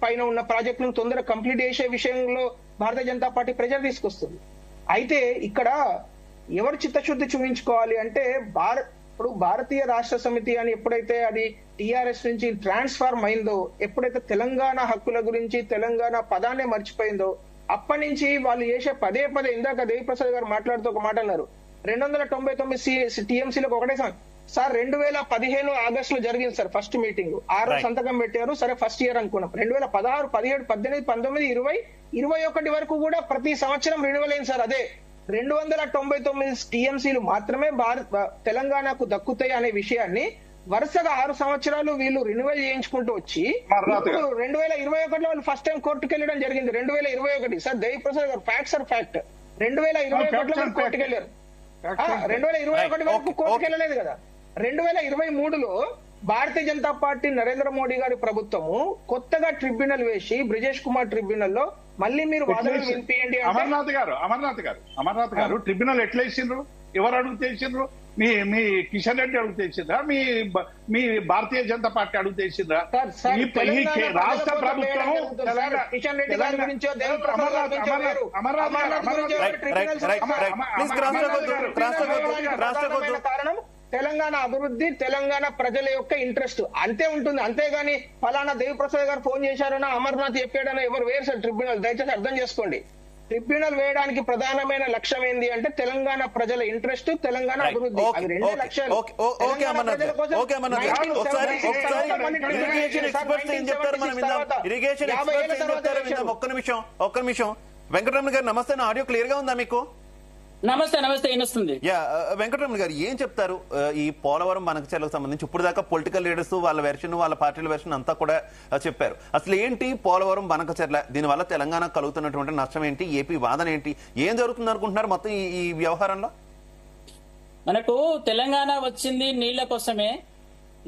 పైన ఉన్న ప్రాజెక్టులను తొందరగా కంప్లీట్ చేసే విషయంలో భారతీయ జనతా పార్టీ ప్రెజర్ తీసుకొస్తుంది. అయితే ఇక్కడ ఎవరు చిత్తశుద్ధి చూపించుకోవాలి అంటే ఇప్పుడు భారతీయ రాష్ట్ర సమితి అని ఎప్పుడైతే అది టిఆర్ఎస్ నుంచి ట్రాన్స్ఫార్మ్ అయిందో, ఎప్పుడైతే తెలంగాణ హక్కుల గురించి తెలంగాణ పదాన్నే మర్చిపోయిందో, అప్పటి నుంచి వాళ్ళు చేసే పదే పదే, ఇందాక దేవిప్రసాద్ గారు మాట్లాడుతూ ఒక మాట అన్నారు, 299 టీఎంసీలకు ఒకటే సార్ 2015 ఆగస్టులో జరిగింది సార్ ఫస్ట్ మీటింగ్. ఆ రోజు సంతకం పెట్టారు. సరే ఫస్ట్ ఇయర్ అనుకున్నాం. 2016, 17, 18, 19, 20, 21 వరకు కూడా ప్రతి సంవత్సరం రెన్యువల్ అయింది సార్. అదే 299 టీఎంసీలు మాత్రమే తెలంగాణకు దక్కుతాయి అనే విషయాన్ని వరుసగా 6 సంవత్సరాలు వీళ్ళు రెన్యువల్ చేయించుకుంటూ వచ్చి 2021లో వాళ్ళు ఫస్ట్ టైం కోర్టుకు వెళ్ళడం జరిగింది. 2021 సార్ దేవిప్రసాద్ గారు, ఫ్యాక్ట్ సార్ ఫ్యాక్ట్, 2021లో వాళ్ళు కోర్టుకు వెళ్ళారు. 2021 వరకు కోర్టుకు వెళ్ళలేదు కదా. 2023లో భారతీయ జనతా పార్టీ నరేంద్ర మోడీ గారి ప్రభుత్వము కొత్తగా ట్రిబ్యునల్ వేసి, బ్రిజేష్ కుమార్ ట్రిబ్యునల్ లో మళ్ళీ మీరు వాదనలు వినిపియండి. అమర్నాథ్ గారు ట్రిబ్యునల్ ఎట్లా వేసిండ్రు, ఎవరు అడుగు చేసిండ్రు? మీ కిషన్ రెడ్డి అడుగు చేసిండ్రా, మీ భారతీయ జనతా పార్టీ అడుగు చేసిండ్రా? రాష్ట్ర ప్రభుత్వం కిషన్ రెడ్డి గారి గురించో కారణం తెలంగాణ అభివృద్ధి, తెలంగాణ ప్రజల యొక్క ఇంట్రెస్ట్ అంతే ఉంటుంది. అంతేగాని ఫలానా దేవిప్రసాద్ గారు ఫోన్ చేశారనో, అమర్నాథ్ చెప్పాడనో ఎవరు వేరు సార్ ట్రిబ్యునల్. దయచేసి అర్థం చేసుకోండి. ట్రిబ్యునల్ వేయడానికి ప్రధానమైన లక్ష్యం ఏంది అంటే తెలంగాణ ప్రజల ఇంట్రెస్ట్, తెలంగాణ అభివృద్ధి. అవి రెండే లక్ష్యాలు. ఒక్క నిమిషం వెంకటరమణ గారు, నమస్తే. నా ఆడియో క్లియర్ గా ఉందా మీకు? నమస్తే. వినొస్తుంది. వెంకటరమణ గారు ఏం చెప్తారు ఈ పోలవరం మనకచర్లకు సంబంధించి? ఇప్పుడు దాకా పొలిటికల్ లీడర్స్ వాళ్ళ వెర్షన్, వాళ్ళ పార్టీల వెర్షన్ అంతా కూడా చెప్పారు. అసలు ఏంటి పోలవరం మనకచర్ల, దీనివల్ల తెలంగాణ కలుగుతున్నటువంటి నష్టం ఏంటి, ఏపీ వాదన ఏంటి, ఏం జరుగుతుంది అనుకుంటున్నారు మొత్తం ఈ వ్యవహారంలో? మనకు తెలంగాణ వచ్చింది నీళ్ల కోసమే,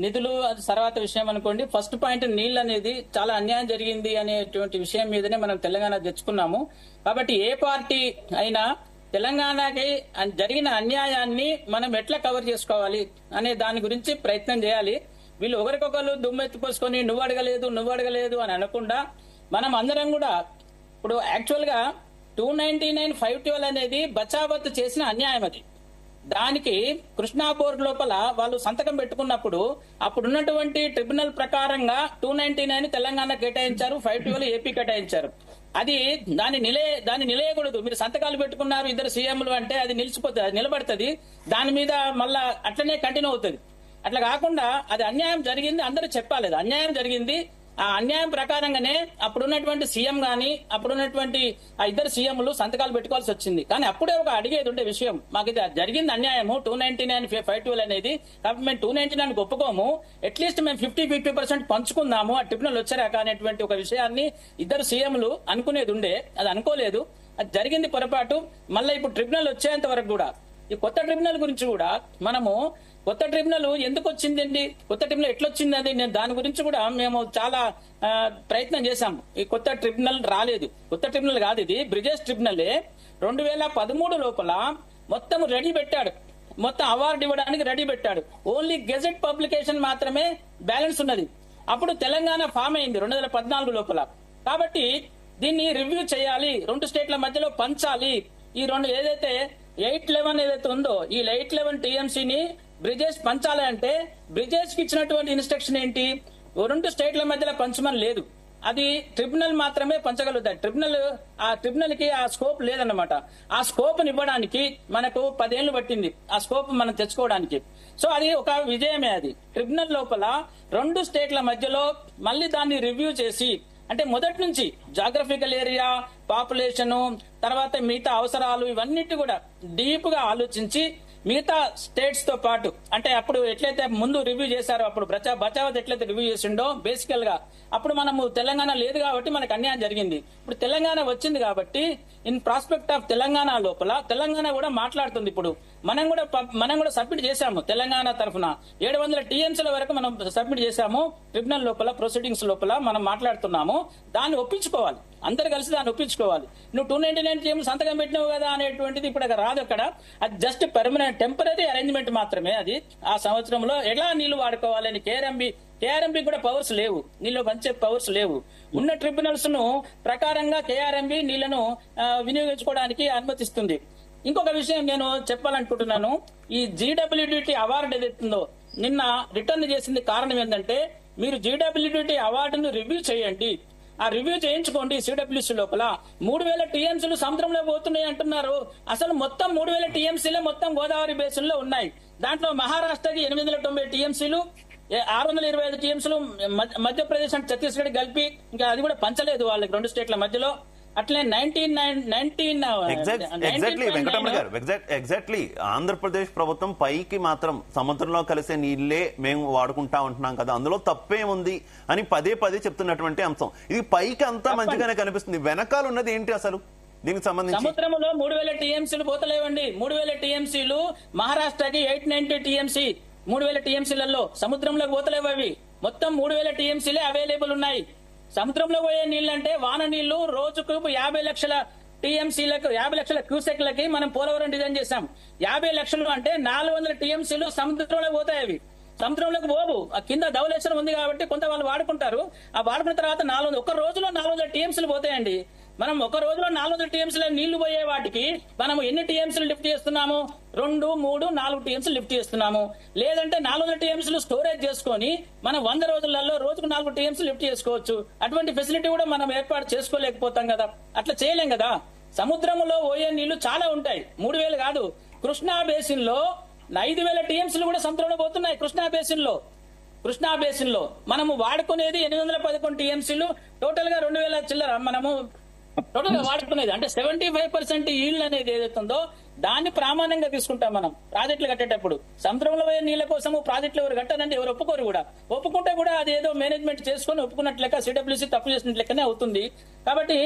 నిధులు అది తర్వాత విషయం అనుకోండి. ఫస్ట్ పాయింట్ నీళ్ళు అనేది చాలా అన్యాయం జరిగింది అనేటువంటి విషయం మీదనే మనం తెలంగాణ తెచ్చుకున్నాము. కాబట్టి ఏ పార్టీ అయినా తెలంగాణకి జరిగిన అన్యాయాన్ని మనం ఎట్లా కవర్ చేసుకోవాలి అనే దాని గురించి ప్రయత్నం చేయాలి. వీళ్ళు ఒకరికొకరు దుమ్మెత్తిపోసుకొని నువ్వు అడగలేదు అని అనకుండా మనం అందరం కూడా ఇప్పుడు యాక్చువల్ గా 299/512 అనేది బచావత్ చేసిన అన్యాయం. అది దానికి కృష్ణా బోర్డు లోపల వాళ్ళు సంతకం పెట్టుకున్నప్పుడు అప్పుడున్నటువంటి ట్రిబ్యునల్ ప్రకారంగా 299 తెలంగాణ కేటాయించారు, 512 ఏపీ కేటాయించారు. అది దాన్ని నిలయకూడదు. మీరు సంతకాలు పెట్టుకున్నారు ఇద్దరు సీఎంలు అంటే అది నిలిచిపోతుంది, అది నిలబడుతుంది, దాని మీద మళ్ళా అట్లనే కంటిన్యూ అవుతుంది. అట్లా కాకుండా అది అన్యాయం జరిగింది అందరూ చెప్పాలి, అది అన్యాయం జరిగింది. ఆ అన్యాయం ప్రకారంగానే అప్పుడున్నటువంటి సీఎం గాని అప్పుడున్నటువంటి ఆ ఇద్దరు సీఎంలు సంతకాలు పెట్టుకోవాల్సి వచ్చింది. కానీ అప్పుడే ఒక అడిగేది ఉండే విషయం, మాకు ఇది జరిగింది అన్యాయము 299/512 అనేది, కాబట్టి మేము 299 ఒప్పుకోము, అట్లీస్ట్ మేము 50% పంచుకుందాము ఆ ట్రిబ్యునల్ వచ్చారాక అనేటువంటి ఒక విషయాన్ని ఇద్దరు సీఎంలు అనుకునేది ఉండే. అది అనుకోలేదు, అది జరిగింది పొరపాటు. మళ్ళీ ఇప్పుడు ట్రిబ్యునల్ వచ్చేంత వరకు కూడా ఈ కొత్త ట్రిబ్యునల్ గురించి కూడా మనము కొత్త ట్రిబ్యునల్ ఎందుకు వచ్చిందండి, కొత్త ట్రిబ్యునల్ ఎట్లొచ్చింది, నేను దాని గురించి కూడా మేము చాలా ప్రయత్నం చేశాము. ఈ కొత్త ట్రిబ్యునల్ రాలేదు, కొత్త ట్రిబ్యునల్ కాదు, ఇది బ్రిజేష్ ట్రిబ్యునలే. 2013 లోపల మొత్తం రెడీ పెట్టాడు, మొత్తం అవార్డు ఇవ్వడానికి రెడీ పెట్టాడు. ఓన్లీ గెజెట్ పబ్లికేషన్ మాత్రమే బ్యాలెన్స్ ఉన్నది. అప్పుడు తెలంగాణ ఫామ్ అయింది 2014 లోపల. కాబట్టి దీన్ని రివ్యూ చేయాలి, 2 స్టేట్ల మధ్యలో పంచాలి. ఈ రెండు ఏదైతే 811 ఏదైతే ఉందో ఈ 811 టీఎంసీని బ్రిజేష్ పంచాలి అంటే బ్రిజేష్ కి ఇచ్చినటువంటి ఇన్స్ట్రక్షన్ ఏంటి, 2 స్టేట్ల మధ్యలో పంచమని లేదు, అది ట్రిబ్యునల్ మాత్రమే పంచగలుగుతాయి. ఆ ట్రిబ్యునల్ కి ఆ స్కోప్ లేదన్నమాట. ఆ స్కోప్ ఇవ్వడానికి మనకు 10 ఏళ్లు పట్టింది ఆ స్కోప్ మనం తెచ్చుకోవడానికి. సో అది ఒక విజయమే. అది ట్రిబ్యునల్ లోపల 2 స్టేట్ల మధ్యలో మళ్ళీ దాన్ని రివ్యూ చేసి, అంటే మొదటి నుంచి జాగ్రఫికల్ ఏరియా, పాపులేషన్, తర్వాత మిగతా అవసరాలు ఇవన్నిటి కూడా డీప్ గా ఆలోచించి మిగతా స్టేట్స్ తో పాటు, అంటే అప్పుడు ఎట్లయితే ముందు రివ్యూ చేశారో అప్పుడు బచావత్ ఎట్లయితే రివ్యూ చేసిండో బేసికల్ గా, అప్పుడు మనము తెలంగాణ లేదు కాబట్టి మనకు అన్యాయం జరిగింది. ఇప్పుడు తెలంగాణ వచ్చింది కాబట్టి ఇన్ ప్రాస్పెక్ట్ ఆఫ్ తెలంగాణ లోపల తెలంగాణ కూడా మాట్లాడుతుంది. ఇప్పుడు మనం కూడా సబ్మిట్ చేశాము తెలంగాణ తరఫున 700 టీఎంసీల వరకు మనం సబ్మిట్ చేశాము ట్రిబ్యునల్ లోపల, ప్రొసీడింగ్స్ లోపల మనం మాట్లాడుతున్నాము. దాన్ని ఒప్పించుకోవాలి, అందరు కలిసి దాన్ని ఒప్పించుకోవాలి. నువ్వు 299 టీఎం సంతకం పెట్టినావు కదా అనేటువంటిది ఇప్పుడు అక్కడ రాదు. అక్కడ అది జస్ట్ పర్మనెంట్ టెంపరీ అరేంజ్మెంట్ మాత్రమే. అది ఆ సంవత్సరంలో ఎలా నీళ్లు వాడుకోవాలని కేఆర్ఎంబి కూడా పవర్స్ లేవు, నీళ్ళు పంచే పవర్స్ లేవు. ఉన్న ట్రిబ్యునల్స్ ను ప్రకారంగా కేఆర్ఎంబి నీళ్లను వినియోగించుకోవడానికి అనుమతిస్తుంది. ఇంకొక విషయం నేను చెప్పాలనుకుంటున్నాను, ఈ జీడబ్ల్యూడిటి అవార్డు ఏదైతుందో నిన్న రిటర్న్ చేసింది కారణం ఏంటంటే, మీరు జీడబ్ల్యూడిటి అవార్డును రివ్యూ చేయండి, ఆ రివ్యూ చేయించుకోండి. సిడబ్ల్యూసీ లోపల 3000 టీఎంసీలు సముద్రంలో పోతున్నాయి అంటున్నారు. అసలు మొత్తం 3000 టీఎంసీలే మొత్తం గోదావరి బేసిన్ లో ఉన్నాయి. దాంట్లో మహారాష్ట్రకి 890 టీఎంసీలు, 625 టీఎంసీలు మధ్యప్రదేశ్ అండ్ ఛత్తీస్గఢ్ కలిపి, ఇంకా అది కూడా పంచలేదు వాళ్ళకి 2 స్టేట్ల మధ్యలో. అట్లే 19 ఎగ్జాక్ట్లీ ఆంధ్రప్రదేశ్ ప్రభుత్వం పైకి మాత్రం సముద్రంలో కలిసే నీళ్లే మేము వాడుకుంటా ఉంటున్నాం కదా, అందులో తప్పేముంది అని పదే చెప్తున్నటువంటి అంశం. ఇది పైకి అంతా మంచిగానే కనిపిస్తుంది, వెనకాల ఉన్నది ఏంటి అసలు దీనికి సంబంధించి? సముద్రంలో 3000 టీఎంసీలు పోతలేవండి. 3000 టీఎంసీలు మహారాష్ట్రకి 890 టీఎంసీ, 3000 టీఎంసీలలో సముద్రంలోకి పోతలేవు. అవి మొత్తం 3000 టీఎంసీలే అవైలబుల్ ఉన్నాయి. సముద్రంలో పోయే నీళ్లంటే వాన నీళ్లు రోజుకు 50 లక్షల టీఎంసీలకు, 50 లక్షల క్యూసెక్లకి మనం పోలవరం డిజైన్ చేశాం. 50 లక్షలు అంటే 400 టీఎంసీలు సముద్రంలో పోతాయి. అవి సముద్రంలోకి పోవు, ఆ కింద ధవళేశ్వరం ఉంది కాబట్టి కొంత వాళ్ళు వాడుకుంటారు. ఆ వాడుకున్న తర్వాత 400 ఒక రోజులో 400 టీఎంసీలు పోతాయండి. మనం ఒక రోజులో 400 టీఎంసీల నీళ్లు పోయే వాటికి మనం ఎన్ని టీఎంసీలు లిఫ్ట్ చేస్తున్నాము? 2, 3, 4 టీఎంసీలు లిఫ్ట్ చేస్తున్నాము. లేదంటే 400 టీఎంసీలు స్టోరేజ్ చేసుకొని మనం 100 రోజులలో రోజుకు 4 టీఎంసీలు లిఫ్ట్ చేసుకోవచ్చు. అటువంటి ఫెసిలిటీ కూడా మనం ఏర్పాటు చేసుకోలేకపోతాం కదా, అట్లా చేయలేం కదా. సముద్రంలో పోయే నీళ్లు చాలా ఉంటాయి, 3000 కాదు. కృష్ణా బేసిన్ లో 5000 టీఎంసీలు కూడా సముద్రంలో పోతున్నాయి. కృష్ణా బేసిన్ లో మనము వాడుకునేది 811 టీఎంసీలు, టోటల్ గా 2000 చిల్లర మనము టోటల్ గా వాడుకునేది. అంటే 75% ఈల్డ్ అనేది ఏదైతుందో దాన్ని ప్రామాణ్యంగా తీసుకుంటాం మనం ప్రాజెక్టులు కట్టేటప్పుడు. సముద్రంలో పోయే నీళ్ల కోసం ప్రాజెక్టులు ఎవరు కట్టారంటే ఎవరు ఒప్పుకోరు కూడా. ఒప్పుకుంటే కూడా అది ఏదో మేనేజ్మెంట్ చేసుకుని ఒప్పుకున్నట్లెక్క సిడబ్ల్యూసీ తప్పు చేసినట్లెక్కనే అవుతుంది. కాబట్టి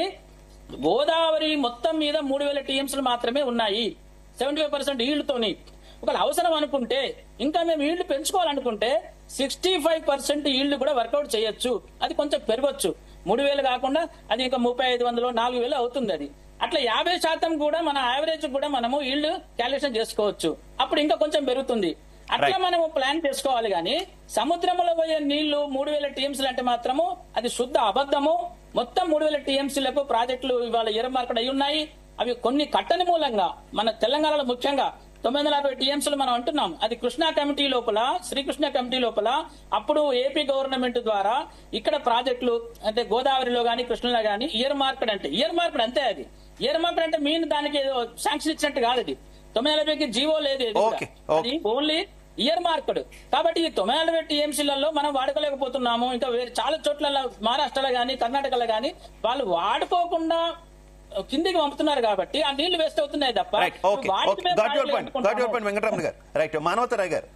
గోదావరి మొత్తం మీద 3000 టీఎంసీలు మాత్రమే ఉన్నాయి 75% ఈల్డ్తోని. ఒకవేళ అవసరం అనుకుంటే ఇంకా మేము ఈల్డ్ పెంచుకోవాలనుకుంటే 65% ఈల్డ్ కూడా వర్కౌట్ చేయొచ్చు. అది కొంచెం పెరగొచ్చు, 3000 కాకుండా అది ఇంకా 3500, 4000 అవుతుంది. అది అట్లా 50% కూడా మన యావరేజ్ కూడా మనము ఈల్డ్ క్యాలిక్యులేషన్ చేసుకోవచ్చు. అప్పుడు ఇంకా కొంచెం పెరుగుతుంది. అట్లా మనము ప్లాన్ చేసుకోవాలి. కానీ సముద్రంలో పోయే నీళ్లు 3000 టీఎంసీలు అంటే మాత్రము అది శుద్ధ అబద్ధము. మొత్తం 3000 టీఎంసీలకు ప్రాజెక్టులు ఇవాళ ఎరమార్కెట్ అయి ఉన్నాయి. అవి కొన్ని కట్టని మూలంగా మన తెలంగాణలో ముఖ్యంగా 940 టీఎంసీలు మనం అంటున్నాం. అది కృష్ణా కమిటీ లోపల, శ్రీకృష్ణ కమిటీ లోపల అప్పుడు ఏపీ గవర్నమెంట్ ద్వారా ఇక్కడ ప్రాజెక్టులు అంటే గోదావరిలో గానీ కృష్ణలో గానీ ఇయర్ మార్కెట్ అంతే. అది ఇయర్ మార్కెట్ అంటే మీన్ దానికి ఏదో శాంక్షన్ ఇచ్చినట్టు కాదు. అది 940కి జీవో లేదు, అది ఓన్లీ ఇయర్ మార్కెట్. కాబట్టి ఈ 940 టీఎంసీలలో మనం వాడుకోలేకపోతున్నాము. ఇంకా వేరే చాలా చోట్ల మహారాష్ట్రలో గానీ కర్ణాటకలో గానీ వాళ్ళు వాడుకోకుండా కిందికి పంపుతున్నారు కాబట్టి ఆ నీళ్లు వేస్ట్ అవుతున్నాయి తప్ప వెంకటరమణ గారు. రైట్, మానవతరాయ్ గారు,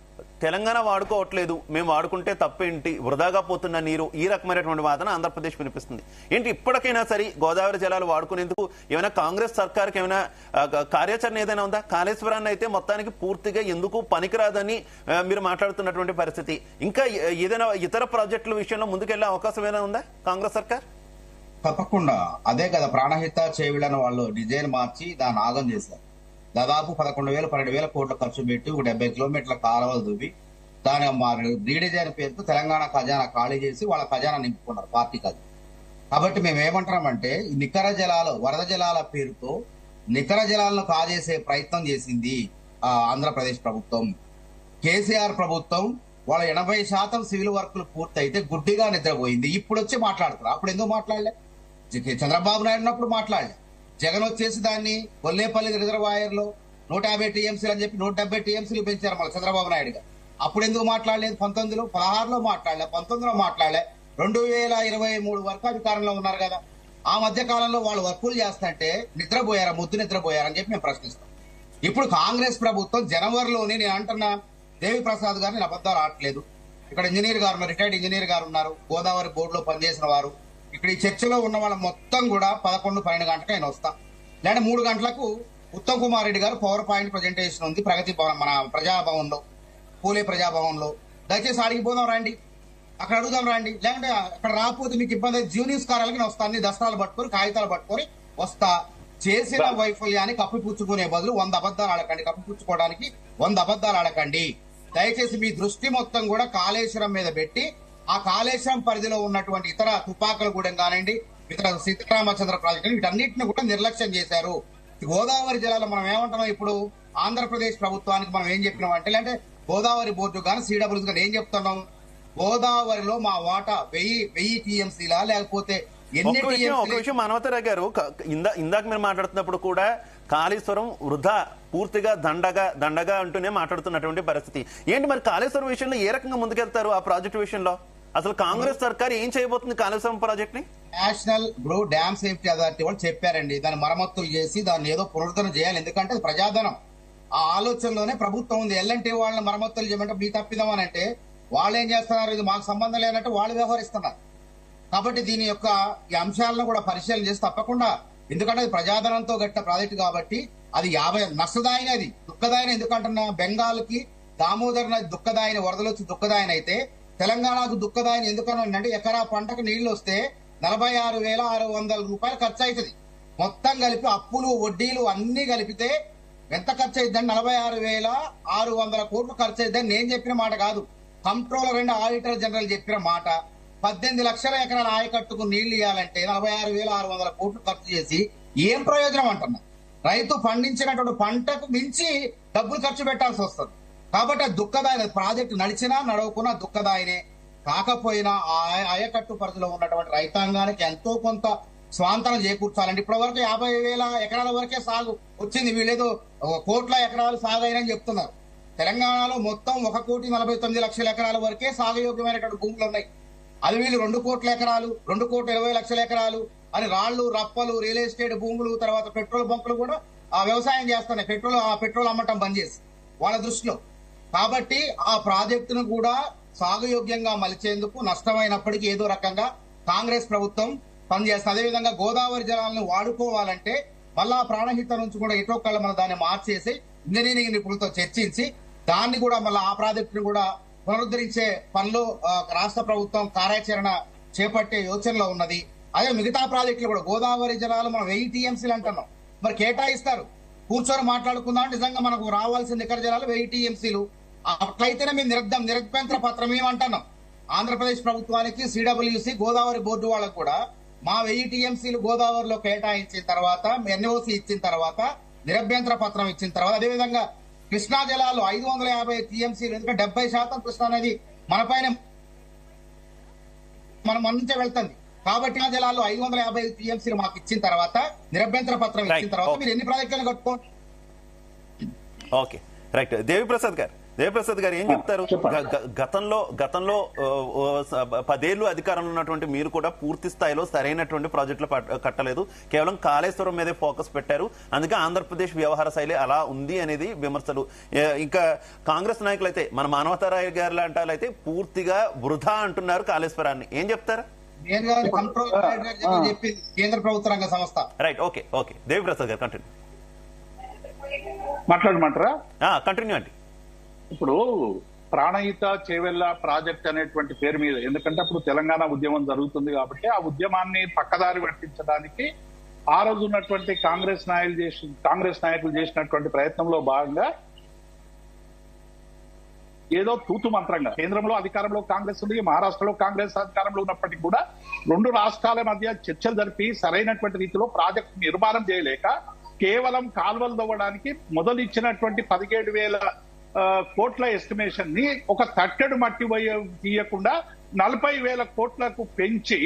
తెలంగాణ వాడుకోవట్లేదు, మేము వాడుకుంటే తప్పేంటి, వృధాగా పోతున్న నీరు, ఈ రకమైనటువంటి వాదన ఆంధ్రప్రదేశ్ వినిపిస్తుంది. ఏంటి ఇప్పటికైనా సరే గోదావరి జలాలు వాడుకునేందుకు ఏమైనా కాంగ్రెస్ సర్కార్కి ఏమైనా కార్యాచరణ ఏదైనా ఉందా? కాళేశ్వరాన్ని అయితే మొత్తానికి పూర్తిగా ఎందుకు పనికిరాదని మీరు మాట్లాడుతున్నటువంటి పరిస్థితి, ఇంకా ఏదైనా ఇతర ప్రాజెక్టుల విషయంలో ముందుకెళ్లే అవకాశం ఏమైనా ఉందా కాంగ్రెస్ సర్కార్? తప్పకుండా. అదే కదా ప్రాణహిత చేవిళ్ళని వాళ్ళు డిజైన్ మార్చి దాన్ని ఆగం చేశారు. దాదాపు 11,000-12,000 కోట్ల ఖర్చు పెట్టి 70 కిలోమీటర్ల కాలువలు దువ్వి దాని రీడిజైన్ పేరుతో తెలంగాణ ఖజానా ఖాళీ చేసి వాళ్ళ ఖజానా నింపుకున్నారు పార్టీ ఖజానా. కాబట్టి మేము ఏమంటున్నామంటే ఈ నికర జలాలు, వరద జలాల పేరుతో నికర జలాలను కాజేసే ప్రయత్నం చేసింది ఆంధ్రప్రదేశ్ ప్రభుత్వం. కేసీఆర్ ప్రభుత్వం వాళ్ళ 80% సివిల్ వర్కులు పూర్తయితే గుడ్డిగా నిద్రపోయింది. ఇప్పుడు వచ్చి మాట్లాడుతున్నారు. అప్పుడు ఎందుకు మాట్లాడలే? చంద్రబాబు నాయుడు ఉన్నప్పుడు మాట్లాడలే. జగన్ వచ్చేసి దాన్ని కొల్లేపల్లి రిజర్వాయర్లో 150 టీఎంసీలు అని చెప్పి 170 టీఎంసీలు పెంచారు మళ్ళీ చంద్రబాబు నాయుడు గారు. అప్పుడు ఎందుకు మాట్లాడలేదు? 19లో, 16లో మాట్లాడలే, 19లో మాట్లాడలే. 2023 వరకు అధికారంలో ఉన్నారు కదా. ఆ మధ్య కాలంలో వాళ్ళు వర్కులు చేస్తుంటే నిద్రపోయారా, ముద్దు నిద్రపోయారని చెప్పి మేము ప్రశ్నిస్తాం. ఇప్పుడు కాంగ్రెస్ ప్రభుత్వం జనవరిలోనే, నేను అంటున్నా దేవి ప్రసాద్ గారిని అబద్ధాలు ఆడట్లేదు. ఇక్కడ ఇంజనీర్ గారు ఉన్నారు, రిటైర్డ్ ఇంజనీర్ గారు ఉన్నారు, గోదావరి బోర్డులో పనిచేసిన వారు. ఇక్కడ ఈ చర్చలో ఉన్న వాళ్ళ మొత్తం కూడా 11-12 గంటలకు ఆయన వస్తా, లేదా 3 గంటలకు ఉత్తమ్ కుమార్ రెడ్డి గారు పవర్ పాయింట్ ప్రజెంటేషన్ ఉంది ప్రగతి భవన్, మన ప్రజాభవన్ లో, పూలే ప్రజాభవన్ లో. దయచేసి అడిగిపోదాం రండి, అక్కడ అడుగుదాం రండి. లేదంటే అక్కడ రాకపోతే మీకు ఇబ్బంది, జూనియర్స్ కార్యాలకి వస్తాను, దస్త్రాలు పట్టుకొని కాగితాలు పట్టుకొని వస్తా. చేసిన వైఫల్యాన్ని కప్పిపుచ్చుకునే బదులు 100 అబద్ధాలు ఆడకండి. కప్పిపుచ్చుకోవడానికి 100 అబద్ధాలు ఆడకండి. దయచేసి మీ దృష్టి మొత్తం కూడా కాళేశ్వరం మీద పెట్టి ఆ కాళేశ్వరం పరిధిలో ఉన్నటువంటి ఇతర తుపాకులగూడెం కానివ్వండి, ఇతర సీతారామచంద్ర ప్రాజెక్టులు, వీటన్నిటిని కూడా నిర్లక్ష్యం చేశారు. గోదావరి జలాలు మనం ఏమంటున్నాం ఇప్పుడు ఆంధ్రప్రదేశ్ ప్రభుత్వానికి మనం ఏం చెప్పినాం అంటే, లేదంటే గోదావరి బోర్డు కానీ సిడబ్ల్యూస్ కానీ ఏం చెప్తున్నాం, గోదావరిలో మా వాటా 1000 టీఎంసీలా లేకపోతే ఎన్ని విషయం మానవతరాయ్ గారు, ఇందాక మీరు మాట్లాడుతున్నప్పుడు కూడా కాళేశ్వరం వృధా, పూర్తిగా దండగా అంటూనే మాట్లాడుతున్నటువంటి పరిస్థితి ఏంటి? మరి కాళేశ్వరం విషయంలో ఏ రకంగా ముందుకెళ్తారు? ఆ ప్రాజెక్టు విషయంలో అసలు కాంగ్రెస్ సర్కార్ ఏం చేయబోతుంది కాళేశ్వరం ప్రాజెక్ట్ ని? నేషనల్ డ్యామ్ సేఫ్టీ అథారిటీ వాళ్ళు చెప్పారండి, దాన్ని మరమ్మతులు చేసి దాన్ని ఏదో పునరుద్ధరణ చేయాలి. ఎందుకంటే ప్రజాధనం, ఆ ఆలోచనలోనే ప్రభుత్వం ఉంది. ఎల్ఎన్టీ వాళ్ళని మరమ్మతులు చేయమంటే మీ తప్పిదం అని అంటే వాళ్ళు ఏం చేస్తున్నారు, ఇది మాకు సంబంధం లేనట్టు వాళ్ళు వ్యవహరిస్తున్నారు. కాబట్టి దీని యొక్క ఈ అంశాలను కూడా పరిశీలన చేసి తప్పకుండా, ఎందుకంటే అది ప్రజాధనంతో గట్టిన ప్రాజెక్టు కాబట్టి అది నష్టదాయినది, దుఃఖదాయన. ఎందుకంటున్నా, బెంగాల్ కి దామోదర్ నది దుఃఖదాయని, వరదలు వచ్చి దుఃఖదాయన అయితే తెలంగాణకు దుఃఖదాయని ఎందుకనంటే ఎకరా పంటకు నీళ్లు వస్తే 46,600 రూపాయలు ఖర్చు అవుతుంది. మొత్తం కలిపి అప్పులు వడ్డీలు అన్ని కలిపితే ఎంత ఖర్చు అవుతుందని 46,600 కోట్లు ఖర్చు అవుతుందని నేను చెప్పిన మాట కాదు, కంట్రోలర్ అండ్ ఆడిటర్ జనరల్ చెప్పిన మాట. 18 లక్షల ఎకరాల ఆయకట్టుకు నీళ్లు ఇవ్వాలంటే 46,600 కోట్లు ఖర్చు చేసి ఏం ప్రయోజనం అంటున్నా? రైతు పండించినటువంటి పంటకు మించి డబ్బులు ఖర్చు పెట్టాల్సి వస్తుంది. కాబట్టి ఆ దుఃఖదాయన ప్రాజెక్టు నడిచినా నడవకున్నా దుఃఖదాయనే. కాకపోయినా ఆ ఆయకట్టు పరిధిలో ఉన్నటువంటి రైతాంగానికి ఎంతో కొంత స్వాంతన చేకూర్చాలండి. ఇప్పటి వరకు 50,000 ఎకరాల వరకే సాగు వచ్చింది, వీళ్ళేదో 1 కోట్ల ఎకరాలు సాగు అయినని చెప్తున్నారు. తెలంగాణలో మొత్తం 1,49,00,000 ఎకరాల వరకే సాగుయోగ్యమైనటువంటి భూములు ఉన్నాయి. అది వీళ్ళు 2 కోట్ల ఎకరాలు, 2,20,00,000 ఎకరాలు అని రాళ్లు రప్పలు, రియల్ ఎస్టేట్ భూములు, తర్వాత పెట్రోల్ బంకులు కూడా ఆ వ్యవసాయం చేస్తున్నాయి. పెట్రోల్ అమ్మటం బంద్ చేసి వాళ్ళ దృష్టిలో. కాబట్టి ఆ ప్రాజెక్టును కూడా సాగుయోగ్యంగా మలిచేందుకు నష్టమైనప్పటికీ ఏదో రకంగా కాంగ్రెస్ ప్రభుత్వం పనిచేస్తుంది. అదేవిధంగా గోదావరి జలాలను వాడుకోవాలంటే మళ్ళా ప్రాణహిత నుంచి కూడా ఎటోకళ్ళ మన దాన్ని మార్చేసి ఇంజనీరింగ్ నిపుణులతో చర్చించి దాన్ని కూడా మళ్ళీ ఆ ప్రాజెక్టును కూడా పునరుద్ధరించే పనిలో రాష్ట్ర ప్రభుత్వం కార్యాచరణ చేపట్టే యోచనలో ఉన్నది. అదే మిగతా ప్రాజెక్టులు కూడా గోదావరి జలాలు మనం 1000 టీఎంసీలు అంటున్నాం, మరి కేటాయిస్తారు, కూర్చొని మాట్లాడుకుందాం. నిజంగా మనకు రావాల్సిన నికర జలాలు 1000 టీఎంసీలు. అట్లయితేనే మేము నిరభ్యంతర పత్రం ఏమంటున్నాం ఆంధ్రప్రదేశ్ ప్రభుత్వానికి, సిడబ్ల్యూసి, గోదావరి బోర్డు వాళ్ళకు కూడా మా 1000 టీఎంసీలు గోదావరిలో కేటాయించిన తర్వాత, ఎన్ఓసి ఇచ్చిన తర్వాత, నిరభ్యంతర పత్రం ఇచ్చిన తర్వాత, అదేవిధంగా కృష్ణా జలాలు 550 టీఎంసీలు, ఎందుకంటే 70% కృష్ణా నది మన పైన మన నుంచే వెళ్తుంది కాబట్టి ఆ జలాలు 550 టీఎంసీలు మాకు ఇచ్చిన తర్వాత, నిరభ్యంతర పత్రం ఇచ్చిన తర్వాత మీరు ఎన్ని ప్రాజెక్టులను కట్టుకోండి. Okay, right. దేవిప్రసాద్ గారు ఏం చెప్తారు? గతంలో 10 ఏళ్లు అధికారంలో ఉన్నటువంటి మీరు కూడా పూర్తి స్థాయిలో సరైనటువంటి ప్రాజెక్టులు కట్టలేదు, కేవలం కాళేశ్వరం మీదే ఫోకస్ పెట్టారు. అందుకే ఆంధ్రప్రదేశ్ వ్యవహార శైలి అలా ఉంది అనేది విమర్శలు. ఇంకా కాంగ్రెస్ నాయకులు అయితే, మన మానవతారాయ్ గారు లాంటి అయితే పూర్తిగా వృధా అంటున్నారు కాళేశ్వరాన్ని. ఏం చెప్తారు? కేంద్ర ప్రభుత్వ రంగ సంస్థ. Right, okay. దేవిప్రసాద్ గారు కంటిన్యూ మాట్లాడమంటారా? కంటిన్యూ అండి. ఇప్పుడు ప్రాణహిత చేవెళ్ల ప్రాజెక్ట్ అనేటువంటి పేరు మీద, ఎందుకంటే అప్పుడు తెలంగాణ ఉద్యమం జరుగుతుంది కాబట్టి ఆ ఉద్యమాన్ని పక్కదారి పట్టించడానికి ఆ రోజు ఉన్నటువంటి కాంగ్రెస్ నాయకులు చేసినటువంటి ప్రయత్నంలో భాగంగా ఏదో తూతు మంత్రంగా కేంద్రంలో అధికారంలో కాంగ్రెస్ ఉంది, మహారాష్ట్రలో కాంగ్రెస్ అధికారంలో ఉన్నప్పటికీ కూడా 2 రాష్ట్రాల మధ్య చర్చలు జరిపి సరైనటువంటి రీతిలో ప్రాజెక్టు నిర్మాణం చేయలేక కేవలం కాల్వలు తవ్వడానికి మొదలు ఇచ్చినటువంటి 17,000 కోట్ల ఎస్టిమేషన్ ని ఒక తట్టెడు మట్టి తీయకుండా 40,000 కోట్లకు పెంచి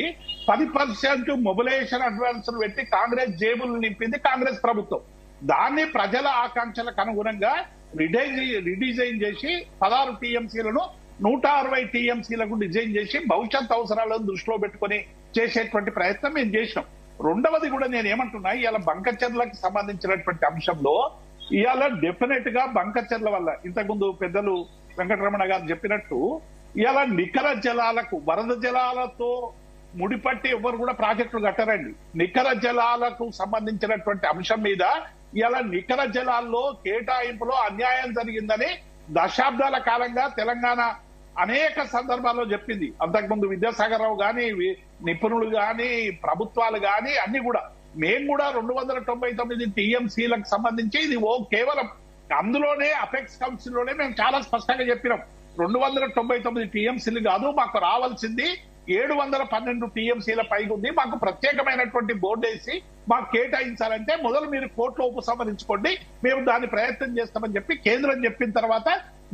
10% మొబిలైజేషన్ అడ్వాన్స్ పెట్టి కాంగ్రెస్ జేబులు నింపింది కాంగ్రెస్ ప్రభుత్వం. దాన్ని ప్రజల ఆకాంక్షలకు అనుగుణంగా రిడిజైన్ చేసి 16 టీఎంసీలను 160 టీఎంసీలకు డిజైన్ చేసి భవిష్యత్ అవసరాలను దృష్టిలో పెట్టుకుని చేసేటువంటి ప్రయత్నం మేము చేసినాం. రెండవది కూడా నేను ఏమంటున్నా, ఇవాళ బంకచర్లకు సంబంధించినటువంటి అంశంలో ఇవాళ డెఫినెట్ గా బంకచర్ల వల్ల ఇంతకుముందు పెద్దలు వెంకటరమణ గారు చెప్పినట్టు ఇవాళ నికర జలాలకు, వరద జలాలతో ముడిపట్టి ఎవరు కూడా ప్రాజెక్టులు కట్టరండి. నికర జలాలకు సంబంధించినటువంటి అంశం మీద ఇవాళ నికర జలాల్లో కేటాయింపులో అన్యాయం జరిగిందని దశాబ్దాల కాలంగా తెలంగాణ అనేక సందర్భాల్లో చెప్పింది. అంతకుముందు విద్యాసాగర్ రావు గాని, నిపుణులు గాని, ప్రభుత్వాలు గాని అన్ని కూడా, మేము కూడా 299 టీఎంసీలకు సంబంధించి ఇది కేవలం అందులోనే అపెక్స్ కౌన్సిల్ లోనే మేము చాలా స్పష్టంగా చెప్పినాం, 299 టీఎంసీలు కాదు, మాకు రావాల్సింది 712 టీఎంసీల పైగా ఉంది, మాకు ప్రత్యేకమైనటువంటి బోర్డు వేసి మాకు కేటాయించాలంటే మొదలు మీరు కోర్టులో ఉపసంహరించుకోండి, మేము దాన్ని ప్రయత్నం చేస్తామని చెప్పి కేంద్రం చెప్పిన తర్వాత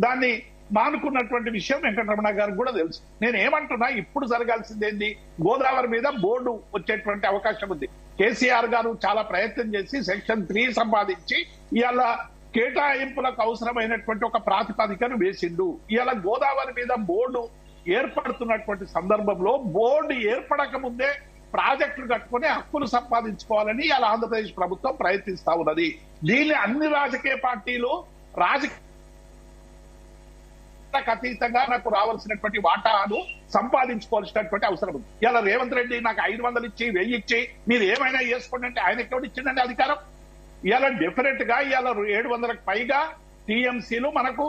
దాన్ని మానుకున్నటువంటి విషయం వెంకటరమణ గారికి కూడా తెలుసు. నేను ఏమంటున్నా, ఇప్పుడు జరగాల్సిందేంది, గోదావరి మీద బోర్డు వచ్చేటువంటి అవకాశం ఉంది. కేసీఆర్ గారు చాలా ప్రయత్నం చేసి సెక్షన్ 3 సంపాదించి ఇవాళ కేటాయింపులకు అవసరమైనటువంటి ఒక ప్రాతిపదికను వేసిండు. ఇవాళ గోదావరి మీద బోర్డు ఏర్పడుతున్నటువంటి సందర్భంలో బోర్డు ఏర్పడక ముందే ప్రాజెక్టులు కట్టుకుని హక్కులు సంపాదించుకోవాలని ఇవాళ ఆంధ్రప్రదేశ్ ప్రభుత్వం ప్రయత్నిస్తా ఉన్నది. దీన్ని అన్ని రాజకీయ పార్టీలు అతీతంగా నాకు రావాల్సినటువంటి వాటాను సంపాదించుకోవాల్సినటువంటి అవసరం ఉంది. ఇలా రేవంత్ రెడ్డి నాకు 500 ఇచ్చి 1000 ఇచ్చి మీరు ఏమైనా చేసుకోండి అంటే ఆయన ఎక్కడ ఇచ్చిందండి అధికారం? ఇలా డెఫినెట్ గా ఇలా 700కు పైగా టీఎంసీలు మనకు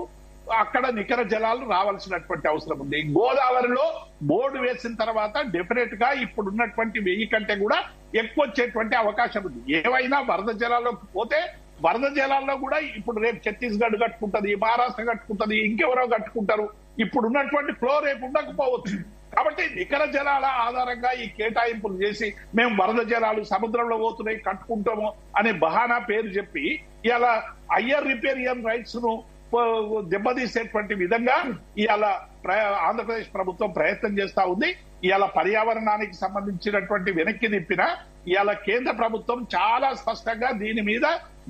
అక్కడ నికర జలాలు రావాల్సినటువంటి అవసరం ఉంది. గోదావరిలో బోర్డు వేసిన తర్వాత డెఫినెట్ గా ఇప్పుడు ఉన్నటువంటి 1000 కంటే కూడా ఎక్కువ వచ్చేటువంటి అవకాశం ఉంది. ఏవైనా వరద జలాల్లోకి పోతే వరద జలాల్లో కూడా ఇప్పుడు రేపు ఛత్తీస్గఢ్ కట్టుకుంటది, మహారాష్ట్ర కట్టుకుంటది, ఇంకెవరో కట్టుకుంటారు. ఇప్పుడు ఉన్నటువంటి ఫ్లో రేపు ఉండకపోవచ్చు. కాబట్టి నికర జలాల ఆధారంగా ఈ కేటాయింపులు చేసి మేము వరద జలాలు సముద్రంలో పోతున్నాయి కట్టుకుంటాము అనే బహానా పేరు చెప్పి ఇలా హయ్యర్ రిపేరియన్ రైట్స్ ను దెబ్బతీసేటువంటి విధంగా ఇవాళ ఆంధ్రప్రదేశ్ ప్రభుత్వం ప్రయత్నం చేస్తా ఉంది. ఇవాళ పర్యావరణానికి సంబంధించినటువంటి వెనక్కి తిప్పిన ఇవాళ కేంద్ర ప్రభుత్వం చాలా స్పష్టంగా దీని మీద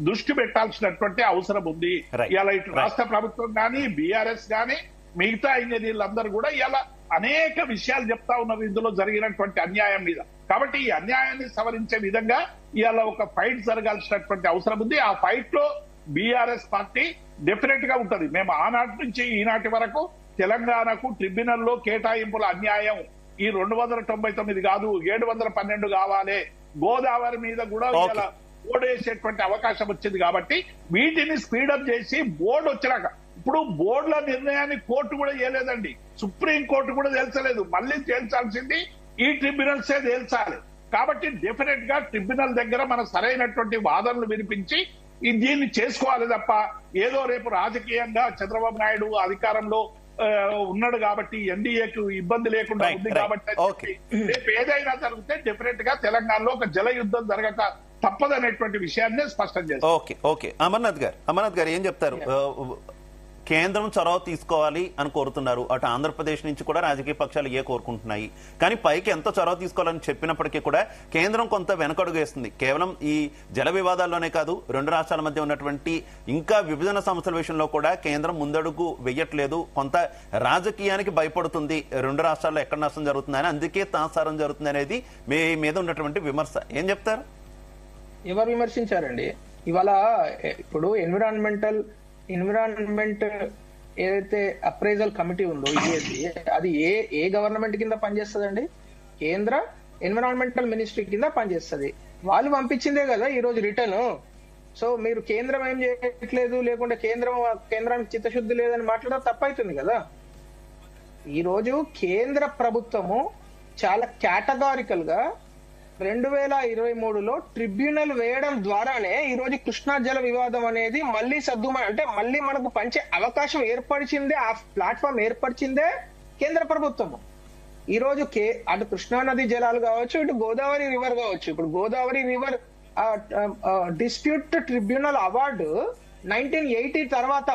దృష్టి పెట్టాల్సినటువంటి అవసరం ఉంది. ఇవాళ ఇటు రాష్ట్ర ప్రభుత్వం కానీ, బీఆర్ఎస్ కానీ, మిగతా ఇంజనీర్లందరూ కూడా ఇవాళ అనేక విషయాలు చెప్తా ఉన్నారు ఇందులో జరిగినటువంటి అన్యాయం మీద. కాబట్టి ఈ అన్యాయాన్ని సవరించే విధంగా ఇవాళ ఒక ఫైట్ జరగాల్సినటువంటి అవసరం ఉంది. ఆ ఫైట్ లో బీఆర్ఎస్ పార్టీ డెఫినెట్ గా ఉంటది. మేము ఆనాటి నుంచి ఈనాటి వరకు తెలంగాణకు ట్రిబ్యునల్లో కేటాయింపుల అన్యాయం ఈ 299 కాదు 712 కావాలి, గోదావరి మీద కూడా ఇలా ఓడేసేటువంటి అవకాశం వచ్చింది. కాబట్టి వీటిని స్పీడప్ చేసి బోర్డు వచ్చినాక, ఇప్పుడు బోర్డుల నిర్ణయాన్ని కోర్టు కూడా చేయలేదండి, సుప్రీం కోర్టు కూడా తేల్చలేదు, మళ్ళీ తేల్చాల్సింది ఈ ట్రిబ్యునల్సే తేల్చాలి. కాబట్టి డెఫినెట్ గా ట్రిబ్యునల్ దగ్గర మన సరైనటువంటి వాదనలు వినిపించి దీన్ని చేసుకోవాలి తప్ప ఏదో రేపు రాజకీయంగా చంద్రబాబు నాయుడు అధికారంలో ఉన్నాడు కాబట్టి ఎన్డీఏకు ఇబ్బంది లేకుండా ఉంది కాబట్టి రేపు ఏదైనా జరిగితే డెఫినెట్ గా తెలంగాణలో ఒక జల యుద్ధం జరగక తప్పదనేటువంటి విషయాన్ని స్పష్టం చేస్తారు. ఓకే ఓకే అమర్నాథ్ గారు ఏం చెప్తారు? కేంద్రం చొరవ తీసుకోవాలి అని కోరుతున్నారు. అటు ఆంధ్రప్రదేశ్ నుంచి కూడా రాజకీయ పక్షాలు కోరుకుంటున్నాయి. కానీ పైకి ఎంత చొరవ తీసుకోవాలని చెప్పినప్పటికీ కూడా కేంద్రం కొంత వెనకడుగు వేస్తుంది. కేవలం ఈ జల వివాదాల్లోనే కాదు, రెండు రాష్ట్రాల మధ్య ఉన్నటువంటి ఇంకా విభజన సమస్యల విషయంలో కూడా కేంద్రం ముందడుగు వెయ్యట్లేదు. కొంత రాజకీయానికి భయపడుతుంది. రెండు రాష్ట్రాల్లో ఎక్కడ నష్టం జరుగుతుందని, అందుకే తాసారం జరుగుతుంది అనేది మీ మీద ఉన్నటువంటి విమర్శ. ఏం చెప్తారు? ఎవరు విమర్శించారండి? ఇవాళ ఇప్పుడు ఎన్విరాన్మెంట్ ఏదైతే అప్రైజల్ కమిటీ ఉందో అది ఏ గవర్నమెంట్ కింద పనిచేస్తుందండి? కేంద్ర ఎన్విరాన్మెంటల్ మినిస్ట్రీ కింద పనిచేస్తుంది. వాళ్ళు పంపించిందే కదా ఈ రోజు రిటర్న్. సో మీరు కేంద్రం ఏం చేయట్లేదు, లేకుంటే కేంద్రానికి చిత్తశుద్ధి లేదని మాట్లాడడం తప్పైతుంది కదా. ఈ రోజు కేంద్ర ప్రభుత్వము చాలా కేటగారికల్ గా 2023లో ట్రిబ్యునల్ వేయడం ద్వారానే ఈ రోజు కృష్ణా జల వివాదం అనేది మళ్ళీ అంటే మళ్ళీ మనకు పంచే అవకాశం ఏర్పరిచిందే, ఆ ప్లాట్ఫామ్ ఏర్పరిచిందే కేంద్ర ప్రభుత్వము. ఈ రోజు అటు కృష్ణా నది జలాలు కావచ్చు, ఇటు గోదావరి రివర్ కావచ్చు. ఇప్పుడు Godavari river dispute tribunal award 1980 తర్వాత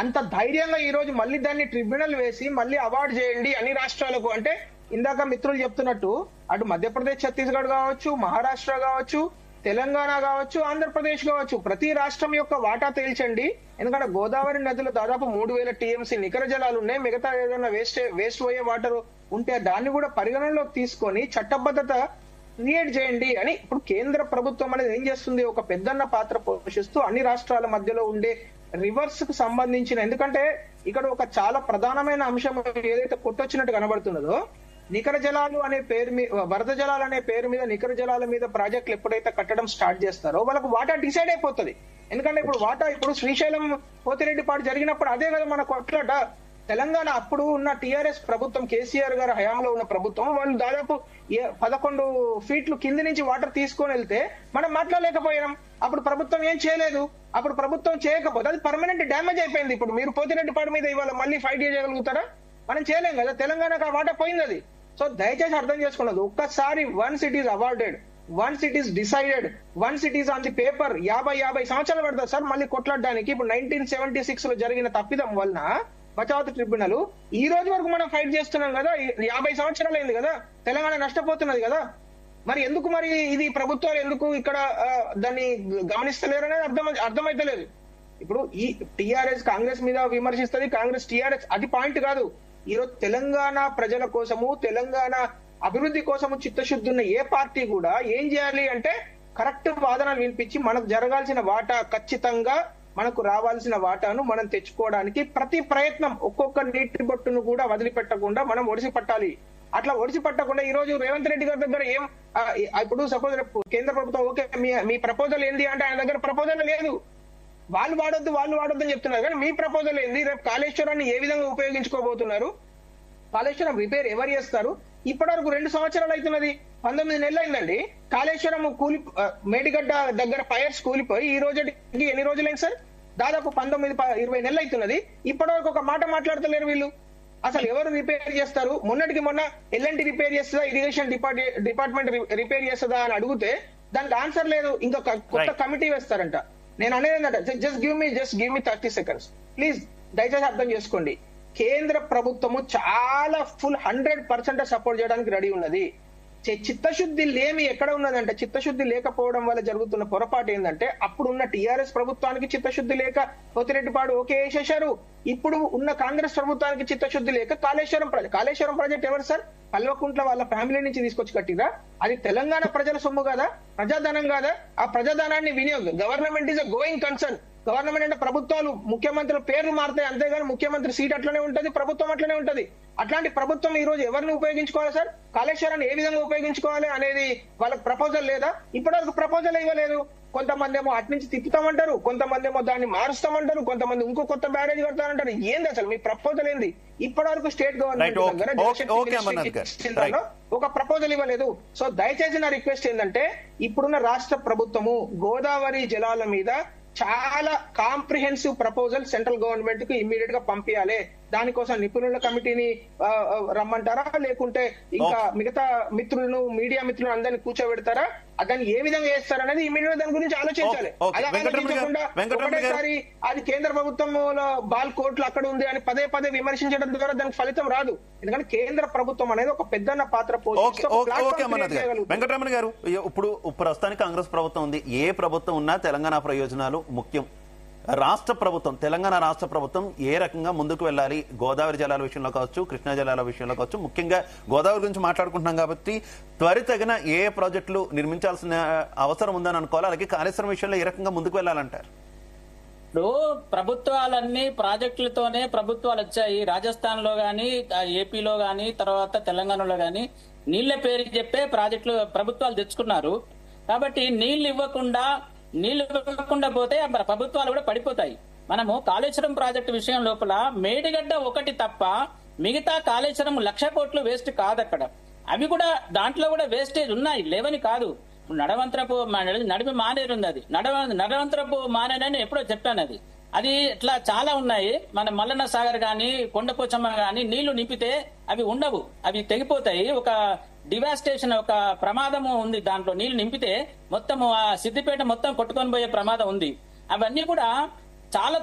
అంత ధైర్యంగా ఈ రోజు మళ్ళీ దాన్ని ట్రిబ్యునల్ వేసి మళ్ళీ అవార్డు చేయండి అన్ని రాష్ట్రాలకు అంటే, ఇందాక మిత్రులు చెప్తున్నట్టు అటు మధ్యప్రదేశ్, ఛత్తీస్గఢ్ కావచ్చు, మహారాష్ట్ర కావచ్చు, తెలంగాణ కావచ్చు, ఆంధ్రప్రదేశ్ కావచ్చు, ప్రతి రాష్ట్రం యొక్క వాటా తేల్చండి. ఎందుకంటే గోదావరి నదిలో దాదాపు 3000 TMC నికర జలాలు ఉన్నాయి. మిగతా ఏదైనా వేస్ట్ పోయే వాటర్ ఉంటే దాన్ని కూడా పరిగణనలోకి తీసుకొని చట్టబద్ధత క్రియేట్ చేయండి అని ఇప్పుడు కేంద్ర ప్రభుత్వం అనేది ఏం చేస్తుంది? ఒక పెద్దన్న పాత్ర పోషిస్తూ అన్ని రాష్ట్రాల మధ్యలో ఉండే రివర్స్ కు సంబంధించిన, ఎందుకంటే ఇక్కడ ఒక చాలా ప్రధానమైన అంశం ఏదైతే కొట్టొచ్చినట్టు కనబడుతున్నదో, నికర జలాలు అనే పేరు మీద, వరద జలాలు అనే పేరు మీద నికర జలాల మీద ప్రాజెక్టులు ఎప్పుడైతే కట్టడం స్టార్ట్ చేస్తారో వాళ్ళకు వాటా డిసైడ్ అయిపోతుంది. ఎందుకంటే ఇప్పుడు శ్రీశైలం పోతిరెడ్డిపాడు జరిగినప్పుడు అదే కదా మన కొట్లాట. తెలంగాణ అప్పుడు ఉన్న టిఆర్ఎస్ ప్రభుత్వం, కేసీఆర్ గారి హయాంలో ఉన్న ప్రభుత్వం, వాళ్ళు దాదాపు 11 ఫీట్లు కింది నుంచి వాటర్ తీసుకొని వెళ్తే మనం మాట్లాడలేకపోయాం. అప్పుడు ప్రభుత్వం ఏం చేయలేదు. అప్పుడు ప్రభుత్వం చేయకపోతే అది పర్మనెంట్ డ్యామేజ్ అయిపోయింది. ఇప్పుడు మీరు పోతిరెడ్డిపాడు మీద ఇవాళ మళ్ళీ ఫైట్ చేయగలుగుతారా? మనం చేయలేం కదా. తెలంగాణకు ఆ వాటా పోయింది అది. సో దయచేసి అర్థం చేసుకున్నది, ఒక్కసారి once it is awarded, once it is decided, once it is on the paper 50 సంవత్సరాలు పడుతుంది సార్ మళ్ళీ కొట్లాడడానికి. ఇప్పుడు 1976 లో జరిగిన తప్పిదం వలన బచావత్ ట్రిబ్యునల్ ఈ రోజు వరకు మనం ఫైట్ చేస్తున్నాం కదా. 50 సంవత్సరాలు అయింది కదా, తెలంగాణ నష్టపోతున్నది కదా. మరి ఎందుకు మరి ఇది ప్రభుత్వాలు ఎందుకు ఇక్కడ దాన్ని గమనిస్తలేరు అనేది అర్థమైతలేదు. ఇప్పుడు ఈ టిఆర్ఎస్ కాంగ్రెస్ మీద విమర్శిస్తుంది, కాంగ్రెస్ టిఆర్ఎస్, అది పాయింట్ కాదు. ఈరోజు తెలంగాణ ప్రజల కోసము, తెలంగాణ అభివృద్ధి కోసము చిత్తశుద్ధి ఉన్న ఏ పార్టీ కూడా ఏం చేయాలి అంటే కరెక్ట్ వాదనలు వినిపించి మనకు జరగాల్సిన వాటా, ఖచ్చితంగా మనకు రావాల్సిన వాటాను మనం తెచ్చుకోవడానికి ప్రతి ప్రయత్నం, ఒక్కొక్క నీటి బొట్టును కూడా వదిలిపెట్టకుండా మనం ఒడిసి పట్టాలి. అట్లా ఒడిసి పట్టకుండా ఈ రోజు రేవంత్ రెడ్డి గారి దగ్గర ఏం, ఇప్పుడు సపోజ్ కేంద్ర ప్రభుత్వం ఓకే మీ ప్రపోజల్ ఏంది అంటే ఆయన దగ్గర ప్రపోజల్ లేదు. వాళ్ళు వాడొద్దు అని చెప్తున్నారు, కానీ మీ ప్రపోజల్ ఏంది? రేపు కాళేశ్వరాన్ని ఏ విధంగా ఉపయోగించుకోబోతున్నారు? కాళేశ్వరం రిపేర్ ఎవరు చేస్తారు? ఇప్పటివరకు 2 సంవత్సరాలు అవుతున్నది, 19 నెలలు అయిందండి. కాళేశ్వరం మేడిగడ్డ దగ్గర ఫైర్స్ కూలిపోయి ఈ రోజుకి ఎన్ని రోజులైంది సార్? దాదాపు 19-20 నెలలు అవుతున్నది. ఇప్పటివరకు ఒక మాట మాట్లాడతలేరు వీళ్ళు. అసలు ఎవరు రిపేర్ చేస్తారు? మొన్నటికి మొన్న ఎల్ఎన్టీ రిపేర్ చేస్తుందా, ఇరిగేషన్ డిపార్ట్మెంట్ రిపేర్ చేస్తుందా అని అడిగితే దానికి ఆన్సర్ లేదు. ఇంకా కొత్త కమిటీ వేస్తారంట. నేను అనేది ఏంటంటే just give me 30 seconds please. దయచేసి అర్థం చేసుకోండి, కేంద్ర ప్రభుత్వము చాలా ఫుల్ 100% సపోర్ట్ చేయడానికి రెడీ ఉన్నది. చిత్తశుద్ధి లేమి ఎక్కడ ఉన్నదంటే, చిత్తశుద్ధి లేకపోవడం వల్ల జరుగుతున్న పొరపాటు ఏంటంటే, అప్పుడున్న టిఆర్ఎస్ ప్రభుత్వానికి చిత్తశుద్ధి లేక పోతిరెడ్డిపాడు ఓకే వేసేశారు. ఇప్పుడు ఉన్న కాంగ్రెస్ ప్రభుత్వానికి చిత్తశుద్ధి లేక కాళేశ్వరం ప్రాజెక్ట్ ఎవరు సార్? కల్వకుంట్ల వాళ్ళ ఫ్యామిలీ నుంచి తీసుకొచ్చి కట్టిరా? అది తెలంగాణ ప్రజల సొమ్ము కదా, ప్రజాధనం కాదా? ఆ ప్రజాధనాన్ని వినియోగం, government is a going concern. Government అంటే ప్రభుత్వాలు, ముఖ్యమంత్రుల పేర్లు మారుతాయి అంతేగాని ముఖ్యమంత్రి సీట్ అట్లనే ఉంటది, ప్రభుత్వం అట్లనే ఉంటది. అట్లాంటి ప్రభుత్వం ఈ రోజు ఎవరిని ఉపయోగించుకోవాలి సార్? కాళేశ్వరాన్ని ఏ విధంగా ఉపయోగించుకోవాలి అనేది వాళ్ళకి ప్రపోజల్ లేదా? ఇప్పటివరకు ప్రపోజల్ ఇవ్వలేదు. కొంతమంది ఏమో అటు నుంచి తిప్పుతామంటారు, కొంతమంది ఏమో దాన్ని మారుస్తామంటారు, కొంతమంది ఇంకో కొత్త బ్యారేజ్ కడతారంటారు. ఏంది అసలు మీ ప్రపోజల్ ఏంది? ఇప్పటివరకు స్టేట్ గవర్నమెంట్ దగ్గర ఒక ప్రపోజల్ ఇవ్వలేదు. సో దయచేసి నా రిక్వెస్ట్ ఏంటంటే, ఇప్పుడున్న రాష్ట్ర ప్రభుత్వము గోదావరి జలాల మీద చాలా కాంప్రిహెన్సివ్ ప్రపోజల్ సెంట్రల్ గవర్నమెంట్ కు ఇమ్మీడియట్ గా పంపించాలి. దానికోసం నిపుణుల కమిటీని రమ్మంటారా, లేకుంటే ఇంకా మిగతా మిత్రులను, మీడియా మిత్రులను అందరినీ కూర్చోబెడతారా? దాన్ని ఏ విధంగా చేస్తారనేది ఇమీడియట్ దాని గురించి ఆలోచించాలి. అది ఆలోచించకుండా ఒకటేసారి అది కేంద్ర ప్రభుత్వంలో బాల్ కోర్టులు అక్కడ ఉంది అని పదే పదే విమర్శించడం ద్వారా దానికి ఫలితం రాదు. ఎందుకంటే కేంద్ర ప్రభుత్వం అనేది ఒక పెద్దన్న పాత్ర పోషిస్తుంది. వెంకటరమణ గారు, ఇప్పుడు ప్రస్తుతానికి కాంగ్రెస్ ప్రభుత్వం ఉంది. ఏ ప్రభుత్వం ఉన్నా తెలంగాణ ప్రయోజనాలు ముఖ్యం. రాష్ట్ర ప్రభుత్వం, తెలంగాణ రాష్ట్ర ప్రభుత్వం ఏ రకంగా ముందుకు వెళ్ళాలి, గోదావరి జలాల విషయంలో కావచ్చు, కృష్ణా జలాల విషయంలో కావచ్చు, ముఖ్యంగా గోదావరి గురించి మాట్లాడుకుంటున్నాం కాబట్టి త్వరితగిన ఏ ప్రాజెక్టులు నిర్మించాల్సిన అవసరం ఉందని అనుకోవాలి, అలాగే కాళేశ్వరం విషయంలో ఏ రకంగా ముందుకు వెళ్ళాలంటారు? ఇప్పుడు ప్రభుత్వాలన్నీ ప్రాజెక్టులతోనే ప్రభుత్వాలు వచ్చాయి. రాజస్థాన్ లో గాని, ఏపీలో గాని, తర్వాత తెలంగాణలో గాని నీళ్ల పేరు చెప్పే ప్రాజెక్టులు ప్రభుత్వాలు తెచ్చుకున్నారు. కాబట్టి నీళ్లు ఇవ్వకుండా పోతే ప్రభుత్వాలు కూడా పడిపోతాయి. మనము కాళేశ్వరం ప్రాజెక్టు విషయం లోపల మేడిగడ్డ ఒకటి తప్ప మిగతా కాళేశ్వరం 1,00,000 కోట్లు వేస్ట్ కాదు. అక్కడ అవి కూడా దాంట్లో కూడా వేస్టేజ్ ఉన్నాయి, లేవని కాదు. నడవంతరపు నడిమి మానేరు ఉంది, అది నడవంతరపు మానేరని ఎప్పుడో చెప్పాను. అది ఇట్లా చాలా ఉన్నాయి. మన మల్లన్న సాగర్ గాని, కొండపోచమ్మ గాని నీళ్లు నింపితే అవి ఉండవు, అవి తెగిపోతాయి. ఒక డివాస్టేషన్, ఒక ప్రమాదము ఉంది దాంట్లో. నీళ్లు నింపితే మొత్తం ఆ సిద్దిపేట మొత్తం కొట్టుకొని పోయే ప్రమాదం ఉంది. అవన్నీ కూడా చాలా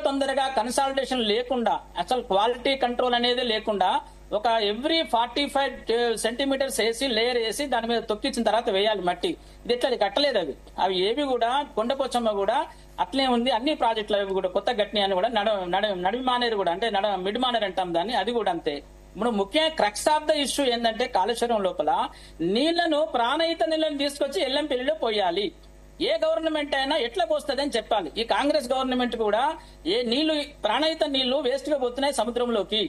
తొందరగా కన్సాలిడేషన్ లేకుండా, అసలు క్వాలిటీ కంట్రోల్ అనేది లేకుండా, ఒక ఎవ్రీ 45 సెంటీమీటర్స్ వేసి లేయర్ వేసి దాని మీద తొక్కించిన తర్వాత వేయాలి మట్టి. ఇది ఎట్లా, అది కట్టలేదు. అవి ఏవి కూడా, కొండపోచమ్మ కూడా అట్లే ఉంది. అన్ని ప్రాజెక్టులు అవి కూడా కొత్త గట్ని అని కూడా నడిమి మానేరు కూడా, అంటే మిడ్ మానేరు అంటాం దాన్ని, అది కూడా అంతే. ఇప్పుడు ముఖ్యంగా క్రక్స్ ఆఫ్ ద ఇష్యూ ఏంటంటే కాళేశ్వరం లోపల నీళ్లను, ప్రాణహిత నీళ్లను తీసుకొచ్చి ఎల్లంపల్లిలో పోయాలి. ఏ గవర్నమెంట్ అయినా ఎట్లా పోస్తుంది అని చెప్పాలి. ఈ కాంగ్రెస్ గవర్నమెంట్ కూడా ఏ నీళ్లు, ప్రాణహిత నీళ్లు వేస్ట్ గా పోతున్నాయి సముద్రంలోకి,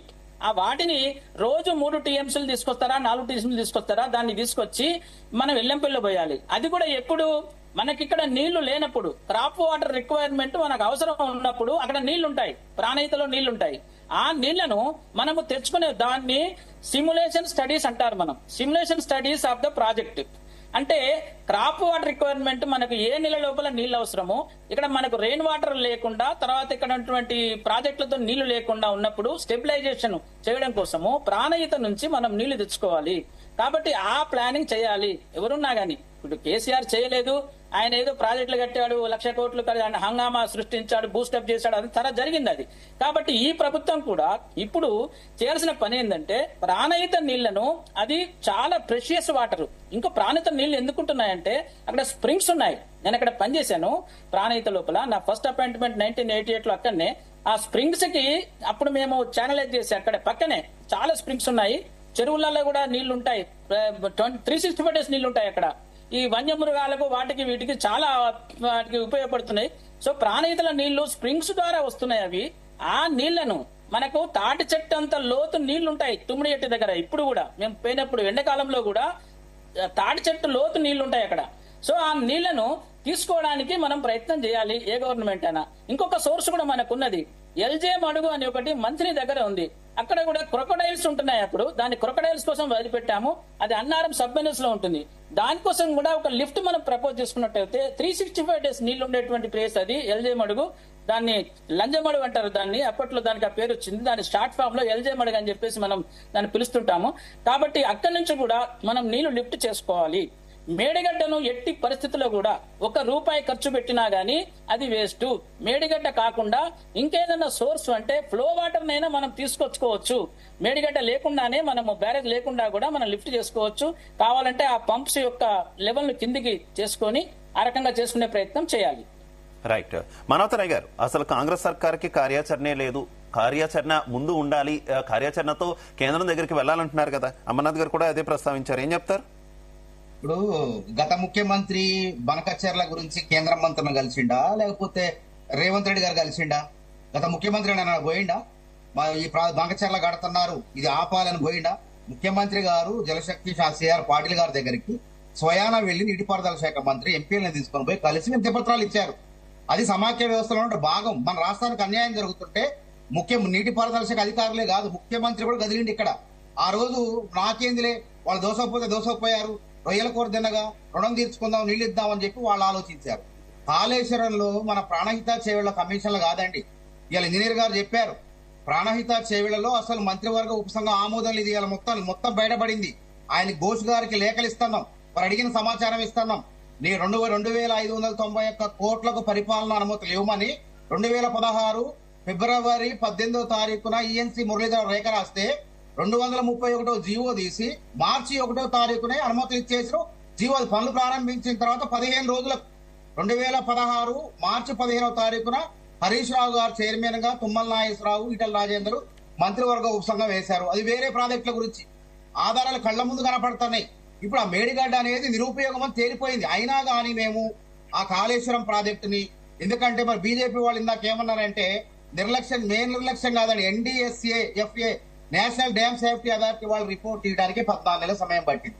ఆ వాటిని రోజు 3 టీఎంసీలు తీసుకొస్తారా, 4 టీఎంసీలు తీసుకొస్తారా, దాన్ని తీసుకొచ్చి మనం ఎల్లంపల్లిలో పోయాలి. అది కూడా ఎప్పుడు, మనకిక్కడ నీళ్లు లేనప్పుడు, క్రాప్ వాటర్ రిక్వైర్మెంట్ మనకు అవసరం ఉన్నప్పుడు అక్కడ నీళ్లుంటాయి, ప్రాణహితలో నీళ్లుంటాయి. ఆ నీళ్లను మనము తెచ్చుకునే దాన్ని సిమ్యులేషన్ స్టడీస్ అంటారు. మనం simulation studies of the project అంటే క్రాప్ వాటర్ రిక్వైర్మెంట్ మనకు ఏ నెల లోపల నీళ్ళు అవసరమో, ఇక్కడ మనకు రెయిన్ వాటర్ లేకుండా, తర్వాత ఇక్కడ ఉన్నటువంటి ప్రాజెక్టులతో నీళ్లు లేకుండా ఉన్నప్పుడు స్టెబిలైజేషన్ చేయడం కోసము ప్రాణహిత నుంచి మనం నీళ్లు తెచ్చుకోవాలి. కాబట్టి ఆ ప్లానింగ్ చేయాలి ఎవరున్నా గానీ. ఇప్పుడు కేసీఆర్ చేయలేదు, ఆయన ఏదో ప్రాజెక్టులు కట్టాడు, 1,00,000 కోట్లు హంగామా సృష్టించాడు, బూస్టప్ చేశాడు, అది చాలా జరిగింది అది. కాబట్టి ఈ ప్రభుత్వం కూడా ఇప్పుడు చేయాల్సిన పని ఏంటంటే ప్రాణహిత నీళ్లను, అది చాలా ప్రెషియస్ వాటర్. ఇంకా ప్రాణహిత నీళ్లు ఎందుకుంటున్నాయంటే అక్కడ స్ప్రింగ్స్ ఉన్నాయి. నేను అక్కడ పనిచేశాను ప్రాణహిత లోపల, నా ఫస్ట్ అపాయింట్మెంట్ 1988 లో అక్కడనే. ఆ స్ప్రింగ్స్ కి అప్పుడు మేము ఛానలైజ్ చేసి అక్కడ పక్కనే చాలా స్ప్రింగ్స్ ఉన్నాయి. చెరువులలో కూడా నీళ్లు ఉంటాయి, 365 days నీళ్లు ఉంటాయి అక్కడ. ఈ వన్యమృగాలకు వాటికి వీటికి చాలా వాటికి ఉపయోగపడుతున్నాయి. సో ప్రాణహితల నీళ్లు స్ప్రింగ్స్ ద్వారా వస్తున్నాయి. అవి ఆ నీళ్లను మనకు తాటి చెట్టు అంత లోతు నీళ్లుంటాయి తుమ్మిడి చెట్టు దగ్గర. ఇప్పుడు కూడా మేము పోయినప్పుడు ఎండాకాలంలో కూడా తాటి చెట్టు లోతు నీళ్లుంటాయి అక్కడ. సో ఆ నీళ్లను తీసుకోవడానికి మనం ప్రయత్నం చేయాలి, ఏ గవర్నమెంట్ అయినా. ఇంకొక సోర్స్ కూడా మనకు ఉన్నది, ఎల్జే మడుగు అని ఒకటి మంత్రి దగ్గర ఉంది. అక్కడ కూడా క్రొకడైల్స్ ఉంటున్నాయి. అప్పుడు దాన్ని క్రొకడైల్స్ కోసం వదిలిపెట్టాము, అది అన్నారం సబ్ మెనస్ లో ఉంటుంది. దానికోసం కూడా ఒక లిఫ్ట్ మనం ప్రపోజ్ చేసుకున్నట్టయితే 365 days నీళ్లు ఉండేటువంటి ప్లేస్ అది ఎల్జే మడుగు. దాన్ని లంజమడుగు అంటారు దాన్ని, అప్పట్లో దానికి ఆ పేరు వచ్చింది. దాని షార్ట్ ఫామ్ లో ఎల్జే మడుగు అని చెప్పేసి మనం దాన్ని పిలుస్తుంటాము. కాబట్టి అక్కడి నుంచి కూడా మనం నీళ్లు లిఫ్ట్ చేసుకోవాలి. మేడిగడ్డను ఎట్టి పరిస్థితుల్లో కూడా ₹1 ఖర్చు పెట్టినా గానీ అది వేస్ట్. మేడిగడ్డ కాకుండా ఇంకేదైనా సోర్స్ అంటే ఫ్లో వాటర్ నైనా మనం తీసుకొచ్చుకోవచ్చు. మేడిగడ్డ లేకుండానే, మనము బ్యారేజ్ లేకుండా కూడా మనం లిఫ్ట్ చేసుకోవచ్చు. కావాలంటే ఆ పంప్స్ యొక్క లెవెల్ కిందికి చేసుకొని ఆ రకంగా చేసుకునే ప్రయత్నం చేయాలి. రైట్. మనోహర్ గారు, అసలు కాంగ్రెస్ సర్కార్కి కార్యాచరణే లేదు, కార్యాచరణ ముందు ఉండాలి, కార్యాచరణతో కేంద్రం దగ్గరికి వెళ్లాలంటున్నారు కదా. అమర్నాథ్ గారు కూడా అదే ప్రస్తావించారు, ఏం చెప్తారు? ఇప్పుడు గత ముఖ్యమంత్రి బనకచెర్ల గురించి కేంద్ర మంత్రులను కలిసిండా, లేకపోతే రేవంత్ రెడ్డి గారు కలిసిండా? గత ముఖ్యమంత్రి పోయిండా? ఈ బనకచెర్ల కడుతున్నారు, ఇది ఆపాలని పోయిండా? ముఖ్యమంత్రి గారు జలశక్తి సిఆర్ పాటిల్ గారి దగ్గరికి స్వయాన వెళ్లి నీటిపారుదల శాఖ మంత్రి ఎంపీలను తీసుకొని పోయి కలిసి వినతిపత్రాలు ఇచ్చారు. అది సమాఖ్య వ్యవస్థలో భాగం. మన రాష్ట్రానికి అన్యాయం జరుగుతుంటే నీటిపారుదల శాఖ అధికారులే కాదు, ముఖ్యమంత్రి కూడా కదిలిండి ఇక్కడ. ఆ రోజు నాకేందిలే, వాళ్ళు దోసపోయారు, రొయ్యల కూర తిన్నగా రుణం తీర్చుకుందాం, నీళ్ళు ఇద్దామని చెప్పి వాళ్ళు ఆలోచించారు. కాళేశ్వరంలో మన ప్రాణహిత చేవేళ్ల కమిషన్లు కాదండి. ఇవాళ ఇంజనీర్ గారు చెప్పారు, ప్రాణహిత చేవేళ్లలో అసలు మంత్రివర్గ ఉపసంఘం ఆమోదం ఇది ఇలా మొత్తం బయటపడింది. ఆయన ఘోష్ గారికి లేఖలు ఇస్తున్నాం, వారు అడిగిన సమాచారం ఇస్తున్నాం. నీ 2,591 కోట్లకు పరిపాలన అనుమతులు ఇవ్వమని 2016 ఫిబ్రవరి 18వ తారీఖున ఈఎన్సీ మురళీధర్ రేఖ రాస్తే 231 జీవో తీసి మార్చి 1వ తారీఖునే అనుమతులు ఇచ్చేసిన జీవో పనులు ప్రారంభించిన తర్వాత 15 రోజులకు 2016 మార్చి 15వ తారీఖున హరీష్ రావు గారు చైర్మన్ గా, తుమ్మల నాగేశ్వరరావు, ఈటల రాజేందర్ మంత్రివర్గ ఉపసంఘం వేశారు. అది వేరే ప్రాజెక్టుల గురించి ఆధారాలు కళ్ల ముందు కనపడుతున్నాయి. ఇప్పుడు ఆ మేడిగడ్డ అనేది నిరుపయోగం అని తేలిపోయింది. అయినా కానీ మేము ఆ కాళేశ్వరం ప్రాజెక్టుని, ఎందుకంటే మరి బీజేపీ వాళ్ళు ఇందాక ఏమన్నారంటే నిర్లక్ష్యం కాదండి, NDSA national dam safety authority వాళ్ళు రిపోర్ట్ ఇవ్వడానికి 14 నెలల సమయం పట్టింది.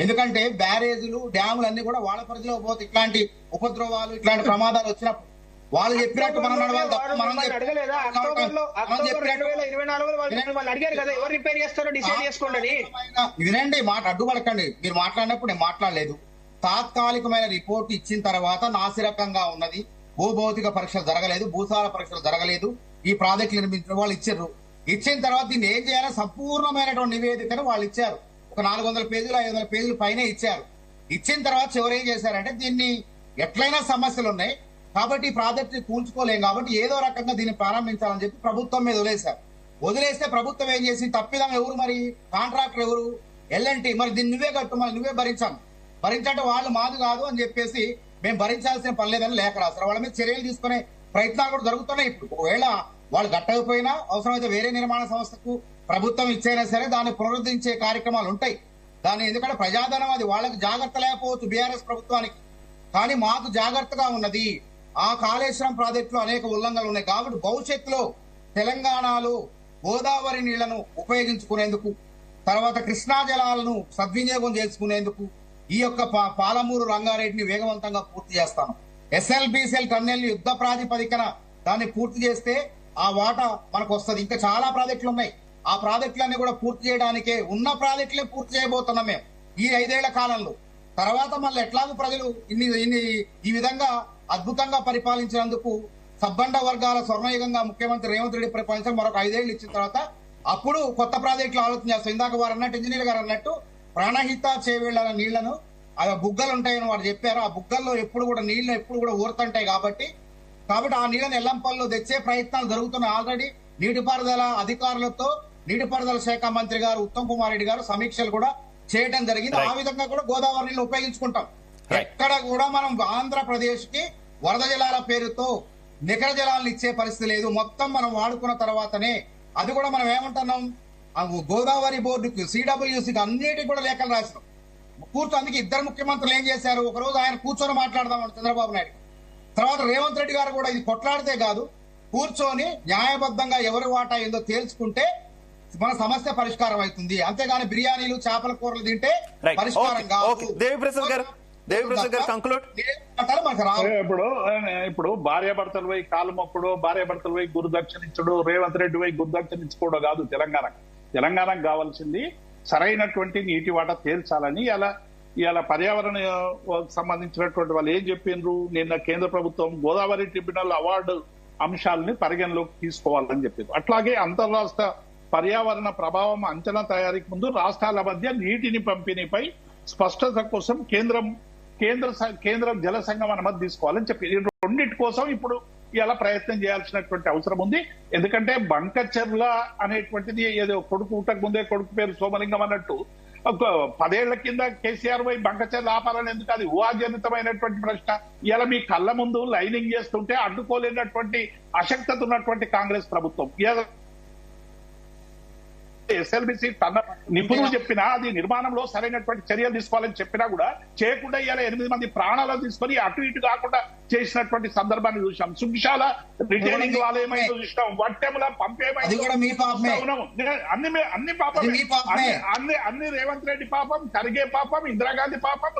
ఎందుకంటే బ్యారేజీలు, డ్యాములు అన్ని కూడా వాళ్ళ పరిధిలో పోతే ఇట్లాంటి ఉపద్రవాలు, ఇట్లాంటి ప్రమాదాలు వచ్చినప్పుడు వాళ్ళు చెప్పినట్టు మనం నడవాలి తప్ప మనం అడగలేదా? అక్టోబర్ 2024 వాళ్ళు అడిగారు కదా, ఎవరు రిపేర్ చేస్తారో డిసైడ్ చేసుకోండి. వినండి, మాట అడ్డుపడకండి. మీరు మాట్లాడినప్పుడు నేను మాట్లాడలేదు. తాత్కాలికమైన రిపోర్ట్ ఇచ్చిన తర్వాత నాసిరకంగా ఉన్నది, భూభౌతిక పరీక్షలు జరగలేదు, భూసార పరీక్షలు జరగలేదు, ఈ ప్రాజెక్టులు నిర్మించిన వాళ్ళు ఇచ్చారు. ఇచ్చిన తర్వాత దీన్ని ఏం చేయాలో సంపూర్ణమైనటువంటి నివేదికను వాళ్ళు ఇచ్చారు. ఒక 400 పేజీలు 500 పేజీలు పైనే ఇచ్చారు. ఇచ్చిన తర్వాత చివరి ఏం చేశారంటే దీన్ని ఎట్లయినా సమస్యలు ఉన్నాయి కాబట్టి ఈ ప్రాజెక్ట్ ని కూల్చుకోలేం కాబట్టి ఏదో రకంగా దీన్ని ప్రారంభించాలని చెప్పి ప్రభుత్వం మీద వదిలేస్తే ప్రభుత్వం ఏం చేసి తప్పిదం ఎవరు, మరి కాంట్రాక్టర్ ఎవరు, L&T, మరి దీన్ని నువ్వే కట్టు, మరి నువ్వే భరించంటే వాళ్ళు మాది కాదు అని చెప్పేసి మేము భరించాల్సిన పని లేదని లేఖ రాస్తారు. వాళ్ళ మీద చర్యలు తీసుకునే ప్రయత్నాలు కూడా జరుగుతున్నాయి. ఇప్పుడు ఒకవేళ వాళ్ళు కట్టకపోయినా అవసరమైతే వేరే నిర్మాణ సంస్థకు ప్రభుత్వం ఇచ్చైనా సరే దాన్ని పునరుద్ధరించే కార్యక్రమాలు ఉంటాయి. దాన్ని ఎందుకంటే ప్రజాధనం అది, వాళ్ళకి జాగ్రత్త లేకపోవచ్చు బీఆర్ఎస్ ప్రభుత్వానికి, కానీ మాకు జాగ్రత్తగా ఉన్నది. ఆ కాళేశ్వరం ప్రాజెక్టులో అనేక ఉల్లంఘనలు ఉన్నాయి కాబట్టి భవిష్యత్తులో తెలంగాణలో గోదావరి నీళ్లను ఉపయోగించుకునేందుకు, తర్వాత కృష్ణా జలాలను సద్వినియోగం చేసుకునేందుకు ఈ యొక్క పాలమూరు రంగారెడ్డిని వేగవంతంగా పూర్తి చేస్తాను. SLBCL టన్నెల్ యుద్ధ ప్రాతిపదికన దాన్ని పూర్తి చేస్తే ఆ వాటా మనకు వస్తుంది. ఇంకా చాలా ప్రాజెక్టులు ఉన్నాయి. ఆ ప్రాజెక్టులన్నీ కూడా పూర్తి చేయడానికే, ఉన్న ప్రాజెక్టులే పూర్తి చేయబోతున్నాం మేము ఈ 5 ఏళ్ల కాలంలో. తర్వాత మళ్ళీ ఎట్లాగూ ప్రజలు ఇన్ని ఈ విధంగా అద్భుతంగా పరిపాలించినందుకు సబ్బండ వర్గాల స్వర్ణయుగంగా ముఖ్యమంత్రి రేవంత్ రెడ్డి పరిపాలించిన మరొక 5 ఏళ్లు ఇచ్చిన తర్వాత అప్పుడు కొత్త ప్రాజెక్టులు ఆలోచన చేస్తాం. ఇందాక వారు అన్నట్టు, ఇంజనీర్ గారు అన్నట్టు ప్రాణహిత చేవేళ్ల నీళ్లను, అవి బుగ్గలు ఉంటాయని వారు చెప్పారు. ఆ బుగ్గల్లో ఎప్పుడు కూడా నీళ్లు ఎప్పుడు కూడా ఊరుతుంటాయి కాబట్టి ఆ నీళ్లను ఎల్లంపల్లిలో తెచ్చే ప్రయత్నాలు జరుగుతున్నాయి. ఆల్రెడీ నీటిపారుదల అధికారులతో నీటిపారుదల శాఖ మంత్రి గారు ఉత్తమ్ కుమార్ రెడ్డి గారు సమీక్షలు కూడా చేయడం జరిగింది. ఆ విధంగా కూడా గోదావరి నీళ్లు ఉపయోగించుకుంటాం. ఎక్కడ కూడా మనం ఆంధ్రప్రదేశ్ కి వరద జలాల పేరుతో నికర జలాలను ఇచ్చే పరిస్థితి లేదు. మొత్తం మనం వాడుకున్న తర్వాతనే, అది కూడా మనం ఏమంటున్నాం, గోదావరి బోర్డుకి, CWCకి అన్నిటికీ కూడా లేఖలు రాసినాం. అందుకే ఇద్దరు ముఖ్యమంత్రులు ఏం చేశారు, ఒక రోజు ఆయన కూర్చొని మాట్లాడదామని చంద్రబాబు నాయుడు, తర్వాత రేవంత్ రెడ్డి గారు కూడా ఇది కొట్లాడితే కాదు, కూర్చొని న్యాయబద్ధంగా ఎవరి వాటా ఏందో తేల్చుకుంటే మన సమస్య పరిష్కారం అవుతుంది. అంతేగాని బిర్యానీలు, చేపల కూరలు తింటే పరిష్కారం కాదు. దేవిప్రసాద్ గారు కంక్లూడ్. ఇప్పుడు భార్యాభర్తలు పోయి కాలు మొక్కుడు, భార్యాభర్తలు పోయి గురుదక్షిణించుడు, రేవంత్ రెడ్డి పోయి గురుదక్షిణించుకోవడం కాదు తెలంగాణకు కావాల్సింది సరైనటువంటి నీటి వాటా తేల్చాలని. ఇలా పర్యావరణ సంబంధించినటువంటి వాళ్ళు ఏం చెప్పిండ్రు, నిన్న కేంద్ర ప్రభుత్వం గోదావరి ట్రిబ్యునల్ అవార్డు అంశాలని పరిగణలోకి తీసుకోవాలని చెప్పింది. అట్లాగే అంతర్రాష్ట్ర పర్యావరణ ప్రభావం అంచనా తయారీకి ముందు రాష్ట్రాల మధ్య నీటిని పంపిణీపై స్పష్టత కోసం కేంద్ర జల సంఘం అనుమతి తీసుకోవాలని చెప్పి రెండింటి కోసం ఇప్పుడు ఇలా ప్రయత్నం చేయాల్సినటువంటి అవసరం ఉంది. ఎందుకంటే బంకచెర్ల అనేటువంటిది ఏదో కొడుకు పుట్టక ముందే కొడుకు పేరు సోమలింగం అన్నట్టు 10 ఏళ్ల కింద కేసీఆర్ పోయి బంకచెర్ల ఆపాలని ఎందుకు, అది ఊహాజనితమైనటువంటి ప్రశ్న. ఇలా మీ కళ్ళ ముందు లైనింగ్ చేస్తుంటే అడ్డుకోలేనటువంటి అశక్తత ఉన్నటువంటి కాంగ్రెస్ ప్రభుత్వం SLBC నిపుణులు చెప్పినా అది నిర్మాణంలో సరైనటువంటి చర్యలు తీసుకోవాలని చెప్పినా కూడా చేయకుండా ఇలా 8 మంది ప్రాణాలను తీసుకొని అటు ఇటు కాకుండా చేసినటువంటి సందర్భాన్ని చూసాం. సుభిశాల రిటైనింగ్ వాళ్ళు ఏమైందో చూసినాం, వట్టెముల పంపేమైందో అన్ని పాపం, అన్ని రేవంత్ రెడ్డి పాపం, ఖర్గే పాపం, ఇందిరాగాంధీ పాపం,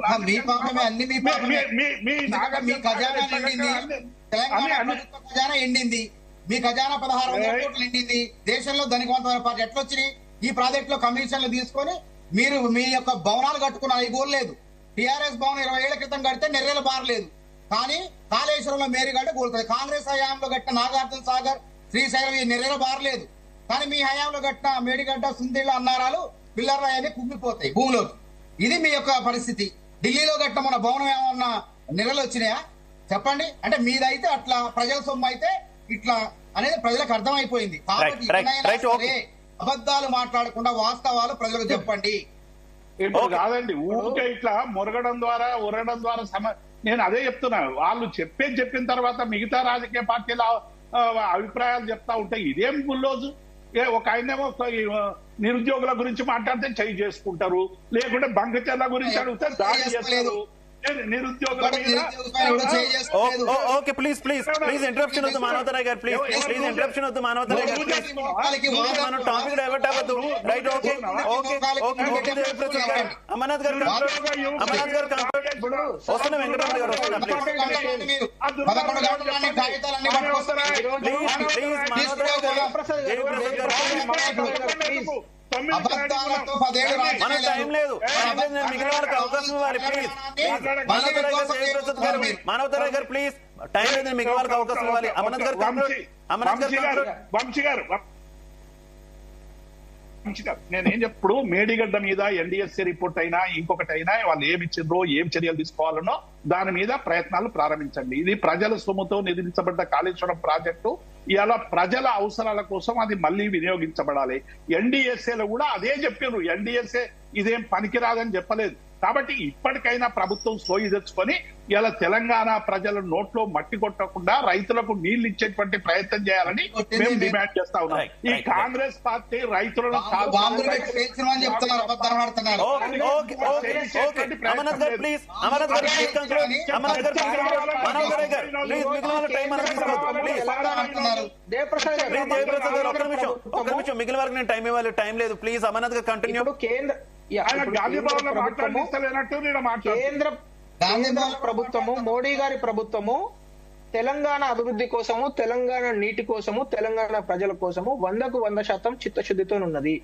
ఎండింది. మీ ఖజానా 1600 కోట్లు ఎండింది. దేశంలో ధనికవంతమైన పార్టీ ఎట్లొచ్చినాయి? ఈ ప్రాజెక్ట్ లో కమిషన్లు తీసుకొని మీరు మీ యొక్క భవనాలు కట్టుకున్నారు, ఈ గోల్ లేదు. టీఆర్ఎస్ భవనం 20 ఏళ్ల క్రితం కడితే నెర్రెలు బారలేదు, కానీ కాళేశ్వరంలో మేరీగడ్డ కూలుతుంది. కాంగ్రెస్ హయాంలో కట్టిన నాగార్జున సాగర్, శ్రీశైలం ఈ నెర్రెలు బారలేదు. కానీ మీ హయాంలో కట్టిన మేడిగడ్డ సుందిళ్ళ అన్నారాలు పిల్లర్ రాయని కుమ్మిపోతాయి భూమిలోకి. ఇది మీ యొక్క పరిస్థితి. ఢిల్లీలో కట్టిన మన భవనం ఏమన్నా నెలలు వచ్చినాయా చెప్పండి? అంటే మీదైతే అట్లా, ప్రజల సొమ్ము అయితే ఇట్లా అనేది ప్రజలకు అర్థమైపోయింది. కాబట్టి ఇకనైనా సరే అబద్ధాలు మాట్లాడకుండా వాస్తవాలు ప్రజలకు చెప్పండి. ఇప్పుడు కాదండి ఊరికే ఇట్లా మురగడం ద్వారా ఉరగడం ద్వారా నేను అదే చెప్తున్నాను. వాళ్ళు చెప్పిన తర్వాత మిగతా రాజకీయ పార్టీల అభిప్రాయాలు చెప్తా ఉంటాయి. ఇదేం బుల్లోజు? ఒక ఆయనేమో నిరుద్యోగుల గురించి మాట్లాడితే చేయి చేసుకుంటారు, లేకుంటే బంకచర్ల గురించి అడిగితే దాడి చేస్తారు. నిరుద్యోగుల ఓకే ప్లీజ్ ఇంటరప్షన్ వద్దు మానవతరాయ్ గారు, ప్లీజ్ ఇంటరప్షన్ వద్దు మానవతరాయ్ గారు, మనం టాపిక్ డైవర్ట్ అవ్వద్దు. రైట్, ఓకే అమర్నాథ్ గారు వస్తున్నా, వెంకటరమణ గారు వస్తున్నా, మన టైం లేదు, మిగిలిన వాళ్ళకి అవకాశం ఇవ్వాలి. ప్లీజ్ మానవతరాయ్ గారు ప్లీజ్, టైం లేదు, మిగిలిన వాళ్ళకి అవకాశం ఇవ్వాలి. అమర్నాథ్ గారు నేనేం చెప్పుడు మేడిగడ్డ మీద ఎన్డీఎస్సీ రిపోర్ట్ అయినా ఇంకొకటి అయినా వాళ్ళు ఏమి ఇచ్చిండ్రో ఏం చర్యలు తీసుకోవాలనో దాని మీద ప్రయత్నాలు ప్రారంభించండి. ఇది ప్రజల సొమ్ముతో నిధులించబడ్డ కాళేశ్వరం ప్రాజెక్టు ఇలా ప్రజల అవసరాల కోసం అది మళ్లీ వినియోగించబడాలి. ఎన్డీఎస్ఏలో కూడా అదే చెప్పారు. ఎన్డీఎస్ఏ ఇదేం పనికిరాదని చెప్పలేదు. కాబట్టి ఇప్పటికైనా ప్రభుత్వం సోయి తెచ్చుకొని ఇలా తెలంగాణ ప్రజల నోట్లో మట్టి కొట్టకుండా రైతులకు నీళ్లు ఇచ్చేటువంటి ప్రయత్నం చేయాలని మేము డిమాండ్ చేస్తా ఉన్నాం. ఈ కాంగ్రెస్ పార్టీ రైతులను మిగిలిన వరకు నేను టైం ఇవ్వాలి, టైం లేదు. ప్లీజ్ అమర్నాథ్ గారు కంటిన్యూ. కేంద్ర ప్రభుత్వము, మోడీ గారి ప్రభుత్వము తెలంగాణ అభివృద్ధి కోసము, తెలంగాణ నీటి కోసము, తెలంగాణ ప్రజల కోసము 100% చిత్తశుద్ధితో ఉన్నది.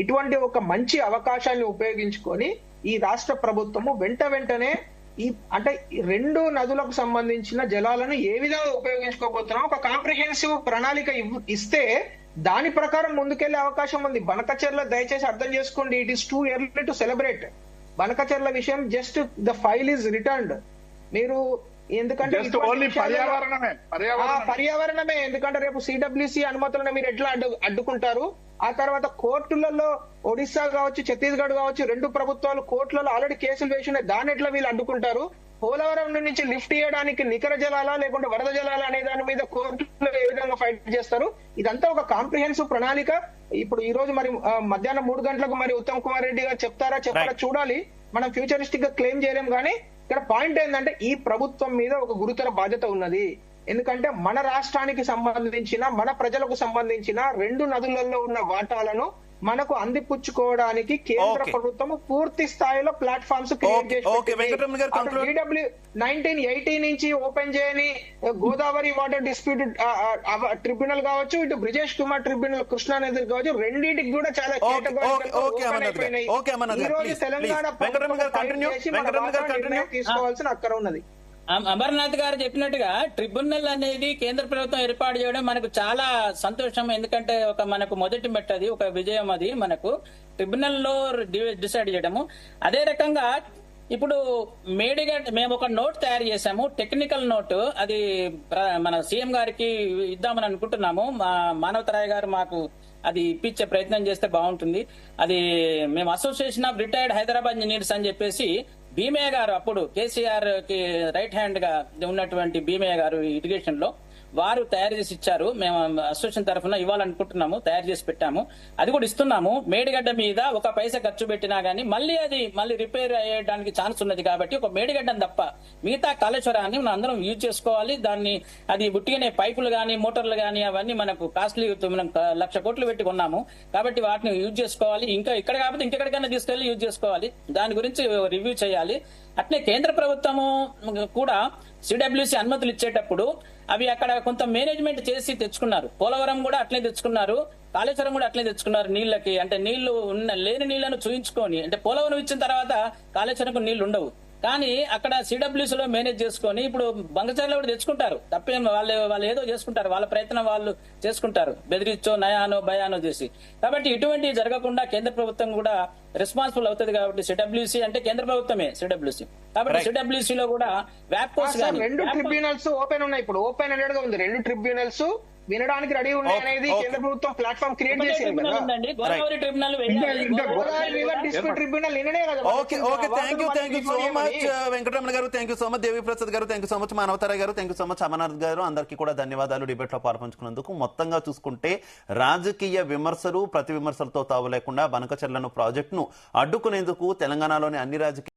ఇటువంటి ఒక మంచి అవకాశాన్ని ఉపయోగించుకొని ఈ రాష్ట్ర ప్రభుత్వము వెంటనే అంటే రెండు నదులకు సంబంధించిన జలాలను ఏ విధంగా ఉపయోగించుకోబోతున్నాం ఒక కాంప్రిహెన్సివ్ ప్రణాళిక ఇస్తే దాని ప్రకారం ముందుకెళ్లే అవకాశం ఉంది. బనకచెర్ల దయచేసి అర్థం చేసుకోండి, it is too early to celebrate. Banakacherla విషయం just the file is returned. మీరు ఎందుకంటే పర్యావరణమే, ఎందుకంటే రేపు సిడబ్ల్యూసి అనుమతులను మీరు ఎట్లా అడ్డుకుంటారు? ఆ తర్వాత కోర్టులలో ఒడిశా కావచ్చు, ఛత్తీస్గఢ్ కావచ్చు, రెండు ప్రభుత్వాలు కోర్టులలో ఆల్రెడీ కేసులు వేసినాయి. దాన్ని ఎట్లా వీళ్ళు అడ్డుకుంటారు? పోలవరం నుంచి లిఫ్ట్ చేయడానికి నికర జలాలా లేకుంటే వరద జలాలా అనే దాని మీద కోర్టులో ఏ విధంగా ఫైట్ చేస్తారు? ఇదంతా ఒక కాంప్రిహెన్సివ్ ప్రణాళిక. ఇప్పుడు ఈ రోజు మరి మధ్యాహ్నం 3 గంటలకు మరి ఉత్తమ్ కుమార్ రెడ్డి గారు చెప్పారా చూడాలి. మనం ఫ్యూచరిస్టిక్ గా క్లెయిమ్ చేయలేం. కానీ ఇక్కడ పాయింట్ ఏంటంటే ఈ ప్రభుత్వం మీద ఒక గురుతర బాధ్యత ఉన్నది. ఎందుకంటే మన రాష్ట్రానికి సంబంధించిన, మన ప్రజలకు సంబంధించిన రెండు నదులలో ఉన్న వాటాలను మనకు అందిపుచ్చుకోవడానికి కేంద్ర ప్రభుత్వం పూర్తి స్థాయిలో ప్లాట్ఫామ్స్ క్రియేట్ చేసి 1980 నుంచి ఓపెన్ చేయని గోదావరి వాటర్ డిస్ప్యూట్ ట్రిబ్యునల్ కావచ్చు, ఇటు బ్రిజేష్ కుమార్ ట్రిబ్యునల్ కృష్ణా నది కావచ్చు, రెండింటికి కూడా చాలా ఈ రోజు తెలంగాణ తీసుకోవాల్సిన అక్కర ఉన్నది. అమర్నాథ్ గారు చెప్పినట్టుగా ట్రిబ్యునల్ అనేది కేంద్ర ప్రభుత్వం ఏర్పాటు చేయడం మనకు చాలా సంతోషం. ఎందుకంటే మనకు మొదటి మెట్టది, ఒక విజయం అది మనకు ట్రిబ్యునల్ లో డిసైడ్ చేయడము. అదే రకంగా ఇప్పుడు మేడిగడ్డ మేము ఒక నోట్ తయారు చేశాము, టెక్నికల్ నోట్. అది మన సీఎం గారికి ఇద్దామని అనుకుంటున్నాము. మానవతరాయ్ గారు మాకు అది ఇప్పించే ప్రయత్నం చేస్తే బాగుంటుంది. అది మేము association of retired Hyderabad engineers అని చెప్పేసి భీమయ్య గారు, అప్పుడు కేసీఆర్ కి రైట్ హ్యాండ్ గా ఉన్నటువంటి భీమయ్య గారు ఇరిగేషన్ లో, వారు తయారు చేసి ఇచ్చారు. మేము అసోసియేషన్ తరఫున ఇవ్వాలనుకుంటున్నాము, తయారు చేసి పెట్టాము. అది కూడా ఇస్తున్నాము. మేడిగడ్డ మీద ఒక పైసా ఖర్చు పెట్టినా గానీ మళ్ళీ రిపేర్ అయ్యడానికి ఛాన్స్ ఉన్నది. కాబట్టి ఒక మేడిగడ్డను తప్ప మిగతా కాళేశ్వరాన్ని మనం అందరం యూజ్ చేసుకోవాలి. దాన్ని అది ఉట్టిగానే పైపులు గానీ మోటార్లు గానీ అవన్నీ మనకు కాస్ట్లీ, మనం 1,00,000 కోట్లు పెట్టి కొన్నాము. కాబట్టి వాటిని యూజ్ చేసుకోవాలి. ఇంకా ఇక్కడ కాకపోతే ఇంకెక్కడికైనా తీసుకెళ్లి యూజ్ చేసుకోవాలి. దాని గురించి రివ్యూ చేయాలి. అట్లే కేంద్ర ప్రభుత్వము కూడా సిడబ్ల్యూసి అనుమతులు ఇచ్చేటప్పుడు అవి అక్కడ కొంత మేనేజ్మెంట్ చేసి తెచ్చుకున్నారు. పోలవరం కూడా అట్లే తెచ్చుకున్నారు, కాళేశ్వరం కూడా అట్లే తెచ్చుకున్నారు. నీళ్లకి అంటే నీళ్లు లేని నీళ్లను చూయించుకొని, అంటే పోలవరం ఇచ్చిన తర్వాత కాళేశ్వరంకు నీళ్లు ఉండవు. కానీ అక్కడ సిడబ్ల్యూసీ లో మేనేజ్ చేసుకొని ఇప్పుడు బంగచర్లో కూడా తెచ్చుకుంటారు, తప్పేం వాళ్ళు ఏదో చేసుకుంటారు, వాళ్ళ ప్రయత్నం వాళ్ళు చేసుకుంటారు, బెదిరించో నయానో భయానో చేసి. కాబట్టి ఇటువంటి జరగకుండా కేంద్ర ప్రభుత్వం కూడా రెస్పాన్సిబుల్ అవుతుంది. కాబట్టి సిడబ్ల్యూసీ అంటే కేంద్ర ప్రభుత్వమే సిడబ్ల్యూసీ. కాబట్టి సిడబ్ల్యూసీ లో కూడా వ్యాప్కోస్ సార్, రెండు ట్రిబ్యునల్స్ ఓపెన్ ఉన్నాయి. ఇప్పుడు ఓపెన్ అనేది ఉంది, రెండు ట్రిబ్యునల్స్ వినడానికి రెడీ ఉన్నాయి అనేది కేంద్ర ప్రభుత్వం ప్లాట్ఫామ్ క్రియేట్ చేసింది కదా. గోదావరి ట్రిబ్యునల్ డిస్ప్యూట్ ట్రిబ్యునల్ నిన్ననే కదా. Okay thank you so much Venkataramana గారు, థ్యాంక్ యూ సో మచ్ దేవి ప్రసాద్ గారు, thank you so much Manavata Roy గారు, thank you so much Amarnath గారు. అందరికీ కూడా ధన్యవాదాలు డిబేట్ లో పాల్పంచుకున్నందుకు. మొత్తంగా చూసుకుంటే రాజకీయ విమర్శలు ప్రతి విమర్శలతో తావు లేకుండా బనకచెర్లను ప్రాజెక్టును అడ్డుకునేందుకు తెలంగాణలోని అన్ని రాజకీయ